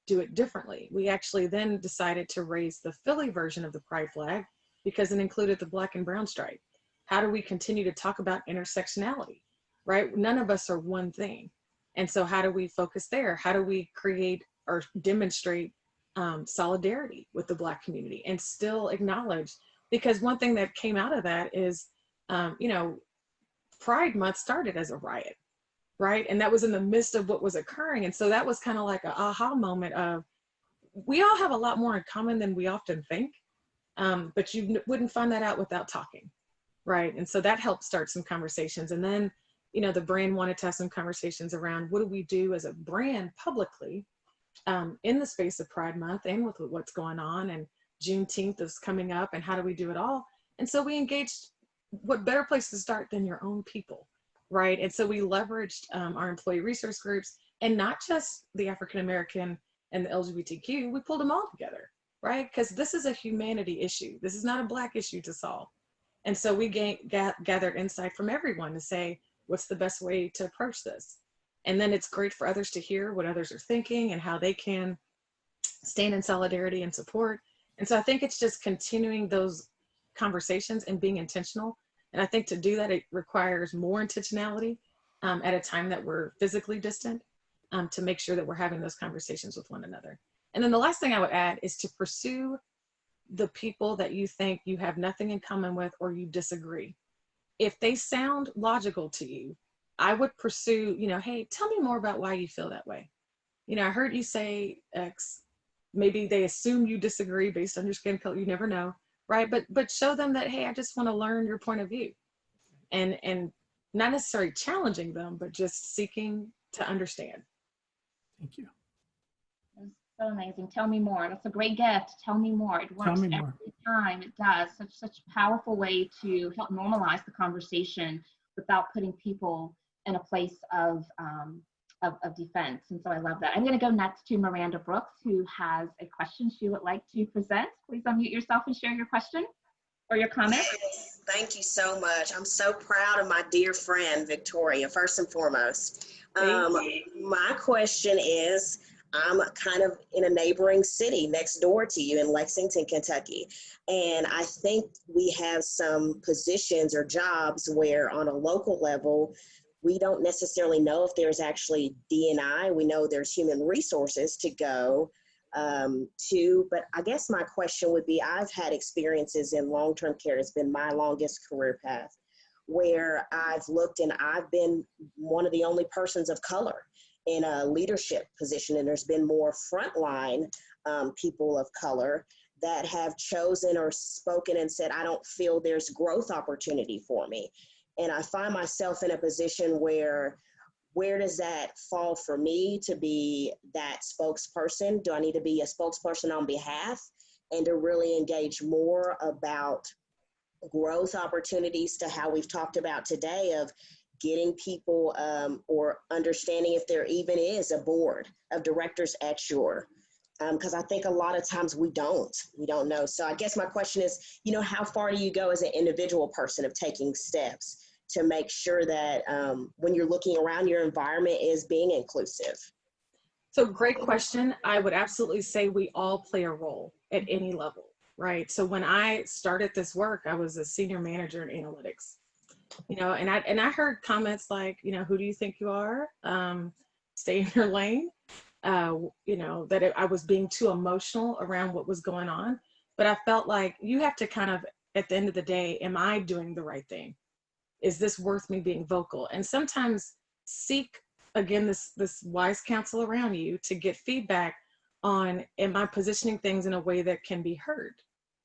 do it differently. We actually then decided to raise the Philly version of the pride flag because it included the black and brown stripe. How do we continue to talk about intersectionality, right? None of us are one thing. And so how do we focus there? How do we create or demonstrate solidarity with the Black community and still acknowledge? Because one thing that came out of that is, Pride Month started as a riot, right? And that was in the midst of what was occurring. And so that was kind of like an aha moment of, we all have a lot more in common than we often think, but you wouldn't find that out without talking, right? And so that helped start some conversations. And then, the brand wanted to have some conversations around what do we do as a brand publicly in the space of Pride Month and with what's going on, and Juneteenth is coming up, and how do we do it all? And so we engaged, what better place to start than your own people, right? And so we leveraged our employee resource groups, and not just the African American and the LGBTQ, we pulled them all together, right? Because this is a humanity issue. This is not a Black issue to solve. And so we gathered insight from everyone to say, what's the best way to approach this? And then it's great for others to hear what others are thinking and how they can stand in solidarity and support. And so I think it's just continuing those conversations and being intentional. And I think to do that, it requires more intentionality at a time that we're physically distant to make sure that we're having those conversations with one another. And then the last thing I would add is to pursue the people that you think you have nothing in common with or you disagree. If they sound logical to you, I would pursue, hey, tell me more about why you feel that way. I heard you say X. Maybe they assume you disagree based on your skin color. You never know, right? But show them that, hey, I just want to learn your point of view. and not necessarily challenging them, but just seeking to understand. Thank you. That's so amazing. Tell me more. That's a great gift. Tell me more. It works every time. It does. Such a powerful way to help normalize the conversation without putting people in a place of defense. And so I love that. I'm going to go next to Miranda Brooks, who has a question she would like to present. Please unmute yourself and share your question or your comment. Yes, thank you so much. I'm so proud of my dear friend, Victoria, first and foremost. My question is, I'm kind of in a neighboring city next door to you in Lexington, Kentucky. And I think we have some positions or jobs where on a local level, we don't necessarily know if there's actually D&I. We know there's human resources to go to, but I guess my question would be, I've had experiences in long-term care. It's been my longest career path where I've looked and I've been one of the only persons of color in a leadership position. And there's been more frontline people of color that have chosen or spoken and said, I don't feel there's growth opportunity for me. And I find myself in a position where does that fall for me to be that spokesperson? Do I need to be a spokesperson on behalf and to really engage more about growth opportunities to how we've talked about today of getting people or understanding if there even is a board of directors at your, because I think a lot of times we don't know. So I guess my question is, how far do you go as an individual person of taking steps to make sure that when you're looking around, your environment is being inclusive? So great question. I would absolutely say we all play a role at any level, right? So when I started this work, I was a senior manager in analytics, and I heard comments like, who do you think you are? Stay in your lane. That I was being too emotional around what was going on. But I felt like you have to kind of, at the end of the day, am I doing the right thing? Is this worth me being vocal? And sometimes seek, again, this wise counsel around you to get feedback on, am I positioning things in a way that can be heard?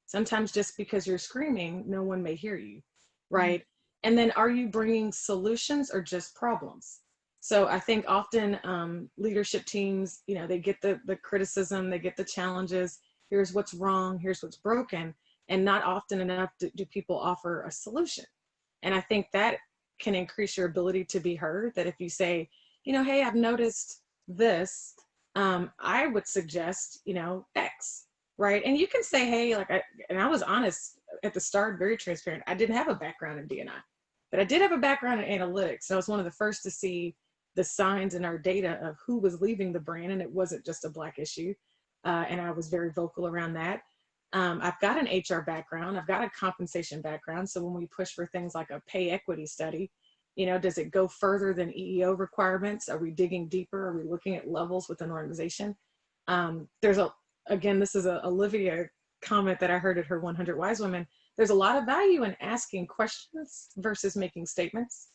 Sometimes just because you're screaming, no one may hear you, right? And then are you bringing solutions or just problems? So I think often leadership teams, they get the criticism, they get the challenges, here's what's wrong, here's what's broken, and not often enough do people offer a solution. And I think that can increase your ability to be heard, that if you say, hey, I've noticed this, I would suggest, X, right? And you can say, hey, I was honest at the start, very transparent. I didn't have a background in D&I, but I did have a background in analytics. So I was one of the first to see the signs in our data of who was leaving the brand, and it wasn't just a Black issue. And I was very vocal around that. I've got an HR background. I've got a compensation background. So when we push for things like a pay equity study, does it go further than EEO requirements? Are we digging deeper? Are we looking at levels within an organization? This is a Olivia comment that I heard at her 100 Wise Women. There's a lot of value in asking questions versus making statements.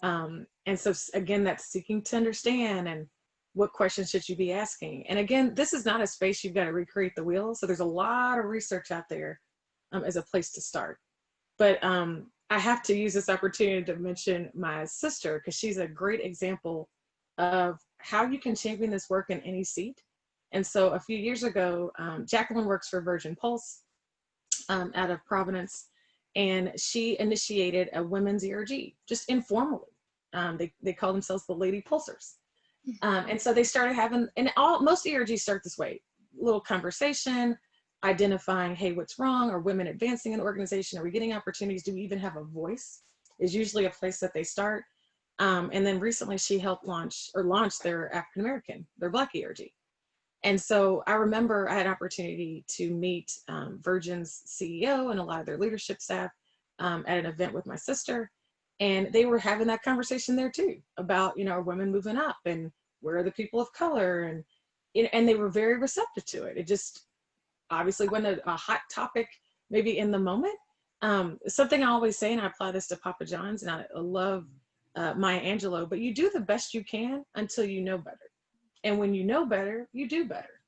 And so again, that's seeking to understand and what questions should you be asking? And again, this is not a space you've got to recreate the wheel. So there's a lot of research out there as a place to start. But I have to use this opportunity to mention my sister, because she's a great example of how you can champion this work in any seat. And so a few years ago, Jacqueline works for Virgin Pulse out of Providence, and she initiated a women's ERG, just informally. They call themselves the Lady Pulsers. And so they started having, and most ERGs start this way, little conversation, identifying, hey, what's wrong? Are women advancing in the organization? Are we getting opportunities? Do we even have a voice? Is usually a place that they start. And then recently she helped launch their African-American, their Black ERG. And so I remember I had an opportunity to meet Virgin's CEO and a lot of their leadership staff at an event with my sister. And they were having that conversation there too about, are women moving up and where are the people of color? And they were very receptive to it. It just obviously wasn't a hot topic maybe in the moment. Something I always say, and I apply this to Papa John's, and I love Maya Angelou, but you do the best you can until you know better. And when you know better, you do better.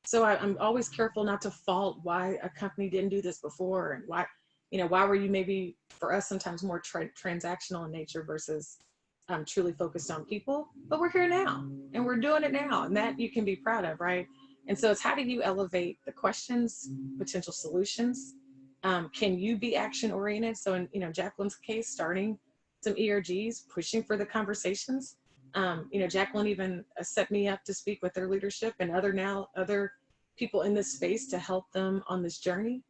So I'm always careful not to fault why a company didn't do this before and why, Why were you maybe, for us, sometimes more transactional in nature versus truly focused on people? But we're here now and we're doing it now, and that you can be proud of, right? And so it's how do you elevate the questions, potential solutions? Can you be action oriented? So in Jacqueline's case, starting some ERGs, pushing for the conversations. Jacqueline even set me up to speak with their leadership and other people in this space to help them on this journey.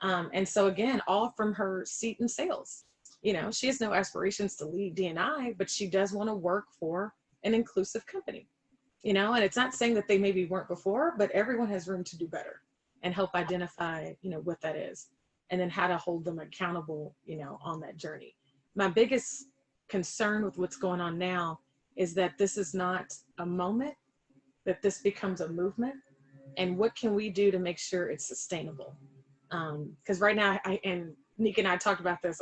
And so again, all from her seat in sales. She has no aspirations to lead D&I, but she does want to work for an inclusive company. And it's not saying that they maybe weren't before, but everyone has room to do better and help identify, what that is, and then how to hold them accountable, on that journey. My biggest concern with what's going on now is that this is not a moment, that this becomes a movement. And what can we do to make sure it's sustainable? Because right now, and Nika and I talked about this,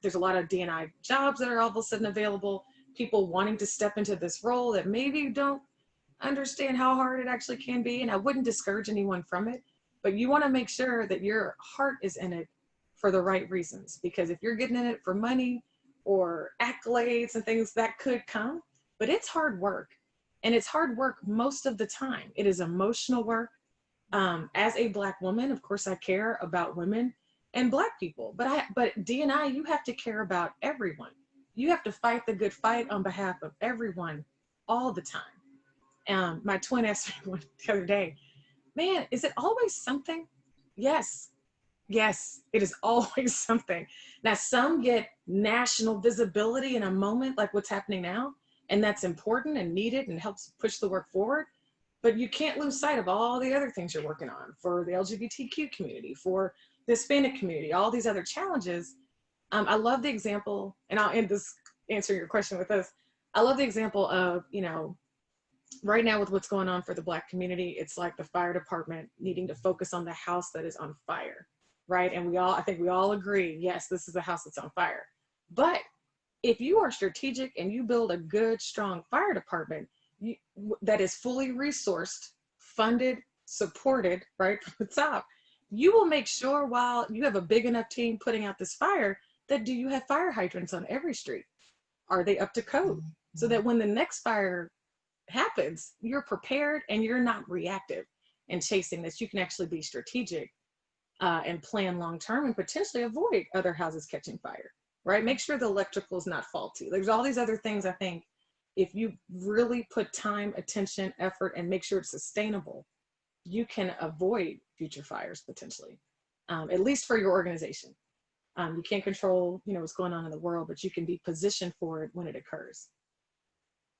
there's a lot of D&I jobs that are all of a sudden available, people wanting to step into this role that maybe don't understand how hard it actually can be. And I wouldn't discourage anyone from it, but you want to make sure that your heart is in it for the right reasons. Because if you're getting in it for money or accolades and things, that could come, but it's hard work. And it's hard work most of the time. It is emotional work. As a Black woman, of course, I care about women and Black people, but D&I, you have to care about everyone. You have to fight the good fight on behalf of everyone all the time. My twin asked me one the other day, man, is it always something? Yes, it is always something. Now, some get national visibility in a moment like what's happening now, and that's important and needed and helps push the work forward. But you can't lose sight of all the other things you're working on for the LGBTQ community, for the Hispanic community, all these other challenges. I love the example, and I'll end this answering your question with this. I love the example of, right now with what's going on for the Black community, it's like the fire department needing to focus on the house that is on fire, right? And I think we all agree, yes, this is the house that's on fire. But if you are strategic and you build a good, strong fire department that is fully resourced, funded, supported, right from the top, you will make sure while you have a big enough team putting out this fire, that do you have fire hydrants on every street? Are they up to code? So that when the next fire happens, you're prepared and you're not reactive and chasing this. You can actually be strategic and plan long-term and potentially avoid other houses catching fire, right? Make sure the electrical is not faulty. There's all these other things, I think, if you really put time, attention, effort, and make sure it's sustainable, you can avoid future fires potentially, at least for your organization. You can't control, what's going on in the world, but you can be positioned for it when it occurs.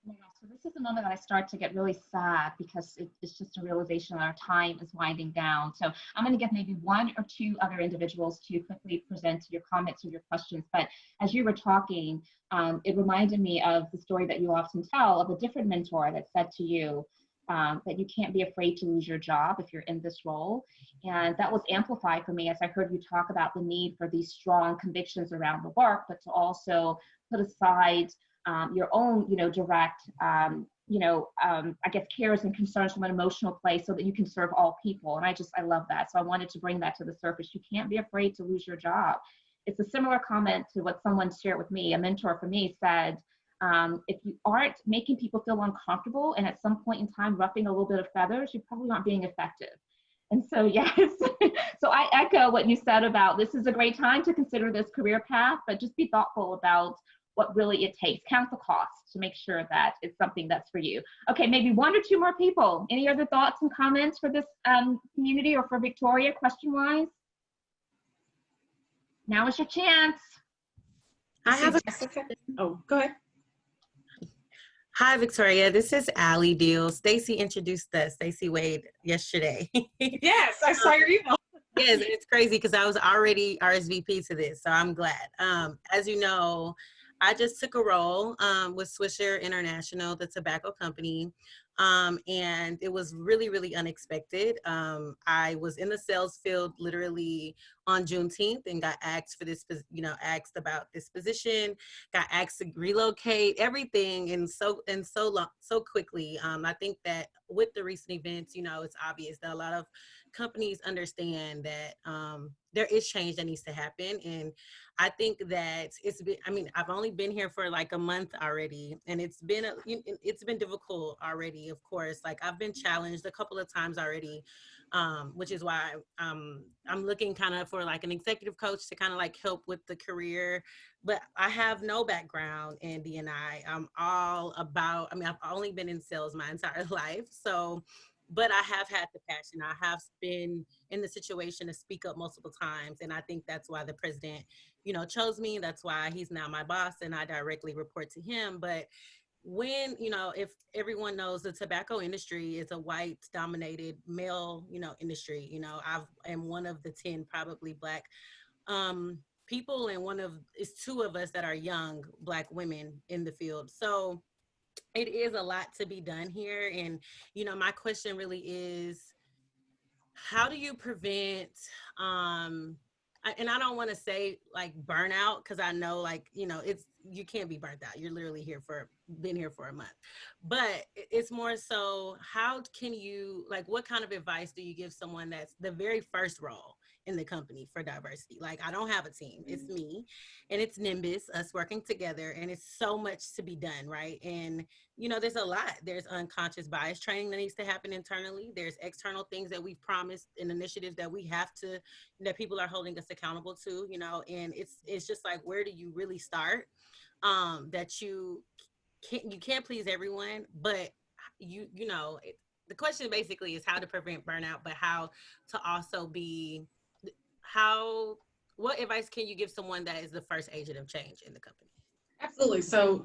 Yeah, so this is a moment that I start to get really sad because it's just a realization that our time is winding down. So I'm going to get maybe one or two other individuals to quickly present your comments or your questions. But as you were talking, it reminded me of the story that you often tell of a different mentor that said to you that you can't be afraid to lose your job if you're in this role. And that was amplified for me as I heard you talk about the need for these strong convictions around the work, but to also put aside your own, direct, I guess, cares and concerns from an emotional place so that you can serve all people. And I love that. So I wanted to bring that to the surface. You can't be afraid to lose your job. It's a similar comment to what someone shared with me. A mentor for me said, if you aren't making people feel uncomfortable and at some point in time ruffling a little bit of feathers, you probably aren't being effective. And so, yes, so I echo what you said about this is a great time to consider this career path, but just be thoughtful about what really it takes. Count the cost to make sure that it's something that's for you. Okay, maybe one or two more people. Any other thoughts and comments for this community or for Victoria, question-wise? Now is your chance. I have a Jessica. Oh, go ahead. Hi, Victoria. This is Allie Deal. Stacy introduced us, Stacy Wade, yesterday. Yes, I saw your email. Yes, it's crazy because I was already RSVP to this, so I'm glad. As you know, I just took a role with Swisher International, the tobacco company, and it was really, really unexpected. I was in the sales field literally on Juneteenth and got asked for this, asked about this position, got asked to relocate, everything, and so quickly. I think that with the recent events, it's obvious that a lot of companies understand that there is change that needs to happen. And I think that I've only been here for like a month already, and it's been difficult already, of course. Like, I've been challenged a couple of times already, which is why I'm looking kind of for like an executive coach to kind of like help with the career. But I have no background in D&I. I've only been in sales my entire life. So, but I have had the passion. I have been in the situation to speak up multiple times. And I think that's why the president, chose me. That's why he's now my boss and I directly report to him. But when, if everyone knows, the tobacco industry is a white dominated male, industry. I am one of the 10 probably Black people, and it's 2 of us that are young Black women in the field. So it is a lot to be done here. And, my question really is, how do you prevent, and I don't want to say like burnout, because I know like, you can't be burnt out. You're literally been here for a month. But it's more so, how can you, like, what kind of advice do you give someone that's the very first role in the company for diversity? Like, I don't have a team. It's me and it's Nimbus, us working together, and it's so much to be done, right? And, there's a lot. There's unconscious bias training that needs to happen internally. There's external things that we've promised and initiatives that that people are holding us accountable to, and it's just like, where do you really start? That you can't please everyone, but the question basically is how to prevent burnout, but how to also what advice can you give someone that is the first agent of change in the company? Absolutely. So,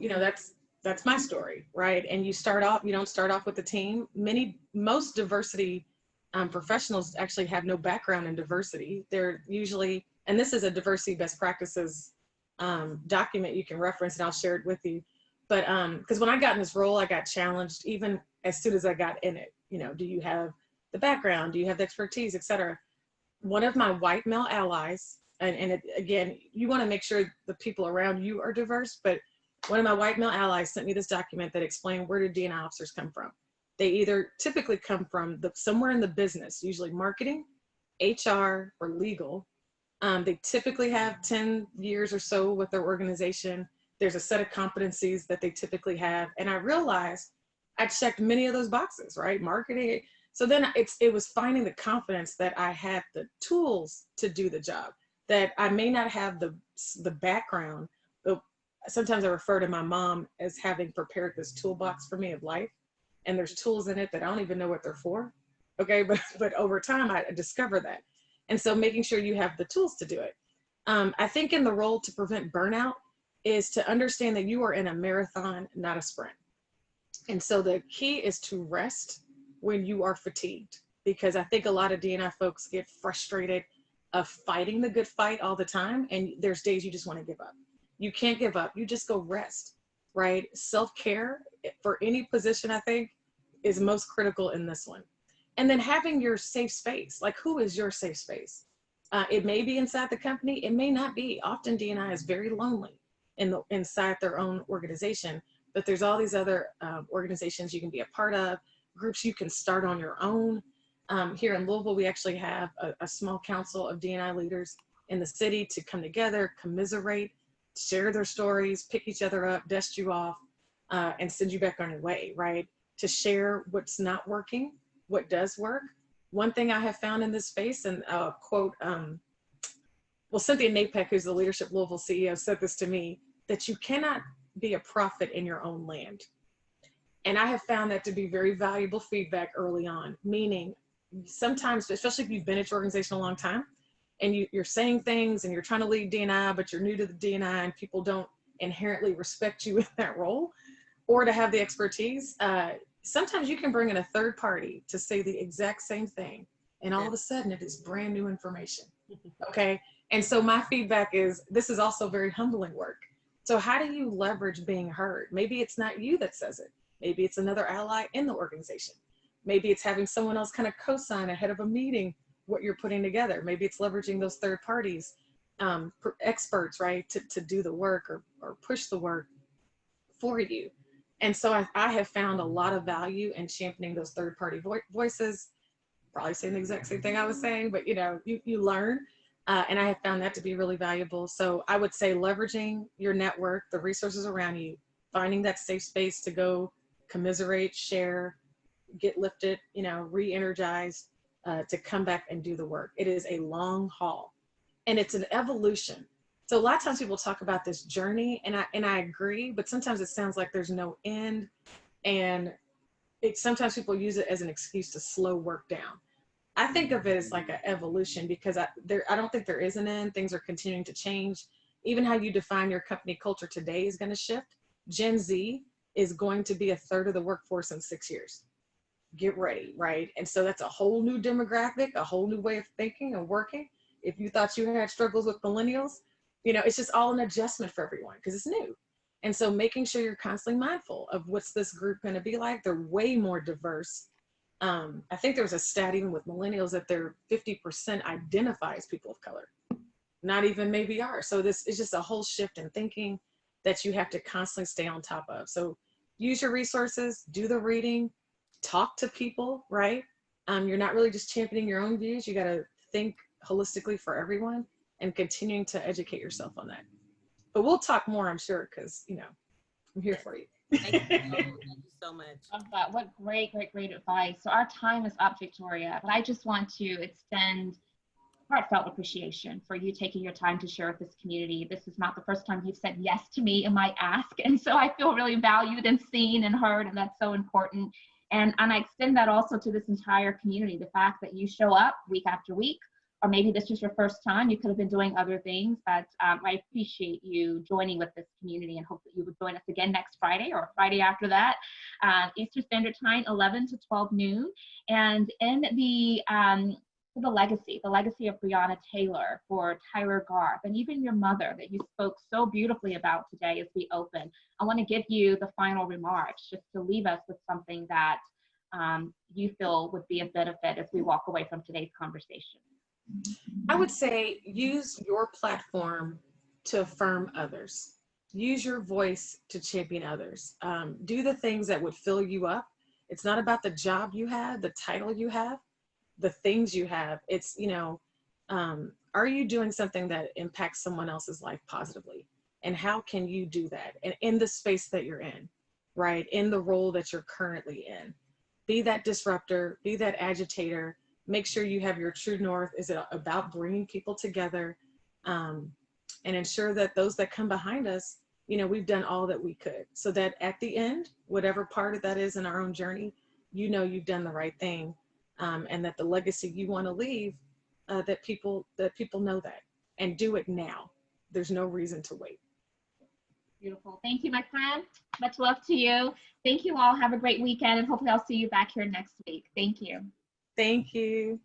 that's my story, right? And you don't start off with a team. Most diversity professionals actually have no background in diversity. They're usually, and this is a diversity best practices document you can reference, and I'll share it with you. But because when I got in this role, I got challenged even as soon as I got in it. Do you have the background? Do you have the expertise, et cetera? One of my white male allies, again, you want to make sure the people around you are diverse, but one of my white male allies sent me this document that explained, where do D&I officers come from? They either typically come from somewhere in the business, usually marketing, HR, or legal. They typically have 10 years or so with their organization. There's a set of competencies that they typically have. And I realized I checked many of those boxes, right? Marketing. So then it was finding the confidence that I had the tools to do the job, that I may not have the background, but sometimes I refer to my mom as having prepared this toolbox for me of life. And there's tools in it that I don't even know what they're for. Okay. But over time I discovered that. And so making sure you have the tools to do it. I think in the role to prevent burnout is to understand that you are in a marathon, not a sprint. And so the key is to rest when you are fatigued, because I think a lot of D&I folks get frustrated of fighting the good fight all the time. And there's days you just want to give up. You can't give up. You just go rest, right? Self-care for any position, I think, is most critical in this one. And then having your safe space. Like, who is your safe space? It may be inside the company. It may not be. Often D&I is very lonely inside their own organization, but there's all these other organizations you can be a part of, groups you can start on your own. Here in Louisville, we actually have a small council of D&I leaders in the city to come together, commiserate, share their stories, pick each other up, dust you off, and send you back on your way, right? To share what's not working, what does work. One thing I have found in this space, and quote, Cynthia Napek, who's the Leadership Louisville CEO, said this to me, that you cannot be a prophet in your own land. And I have found that to be very valuable feedback early on, meaning sometimes, especially if you've been at your organization a long time and you're saying things and you're trying to lead D&I, but you're new to the D&I and people don't inherently respect you in that role or to have the expertise. Sometimes you can bring in a third party to say the exact same thing. And all of a sudden it is brand new information. Okay. And so my feedback is, this is also very humbling work. So how do you leverage being heard? Maybe it's not you that says it. Maybe it's another ally in the organization. Maybe it's having someone else kind of co-sign ahead of a meeting what you're putting together. Maybe it's leveraging those third parties, experts, right, to do the work or push the work for you. And so I have found a lot of value in championing those third party voices. probably saying the exact same thing I was saying, but you learn. And I have found that to be really valuable. So I would say leveraging your network, the resources around you, finding that safe space to go commiserate, share, get lifted, re-energized, to come back and do the work. It is a long haul and it's an evolution. So a lot of times people talk about this journey, and I agree, but sometimes it sounds like there's no end, and sometimes people use it as an excuse to slow work down. I think of it as like an evolution, because I don't think there is an end. Things are continuing to change. Even how you define your company culture today is going to shift. Gen Z is going to be a third of the workforce in 6 years. Get ready, right? And so that's a whole new demographic, a whole new way of thinking and working. If you thought you had struggles with millennials, it's just all an adjustment for everyone because it's new. And so making sure you're constantly mindful of what's this group going to be like. They're way more diverse. I think there was a stat even with millennials that they're 50% identify as people of color, not even maybe are. So this is just a whole shift in thinking that you have to constantly stay on top of. So use your resources, do the reading, talk to people, right? You're not really just championing your own views. You got to think holistically for everyone and continuing to educate yourself on that. But we'll talk more, I'm sure, because, I'm here for you. Thank you so much. Love that. What great advice. So our time is up, Victoria, but I just want to extend heartfelt appreciation for you taking your time to share with this community. This is not the first time you've said yes to me in my ask. And so I feel really valued and seen and heard, and that's so important. And I extend that also to this entire community, the fact that you show up week after week, or maybe this was your first time, you could have been doing other things, but I appreciate you joining with this community, and hope that you would join us again next Friday or Friday after that, Eastern Standard Time, 11 to 12 noon. And in the legacy of Breonna Taylor, for Tyler Garth, and even your mother that you spoke so beautifully about today as we open, I want to give you the final remarks, just to leave us with something that you feel would be a benefit as we walk away from today's conversation. I would say use your platform to affirm others. Use your voice to champion others. Do the things that would fill you up. It's not about the job you have, the title you have, the things you have. It's, are you doing something that impacts someone else's life positively? And how can you do that? And in the space that you're in, right? In the role that you're currently in. Be that disruptor, be that agitator. Make sure you have your true north. Is it about bringing people together, and ensure that those that come behind us, we've done all that we could, so that at the end, whatever part of that is in our own journey, you've done the right thing, and that the legacy you want to leave, that people know that, and do it now. There's no reason to wait. Beautiful. Thank you, my friend. Much love to you. Thank you all. Have a great weekend, and hopefully I'll see you back here next week. Thank you. Thank you.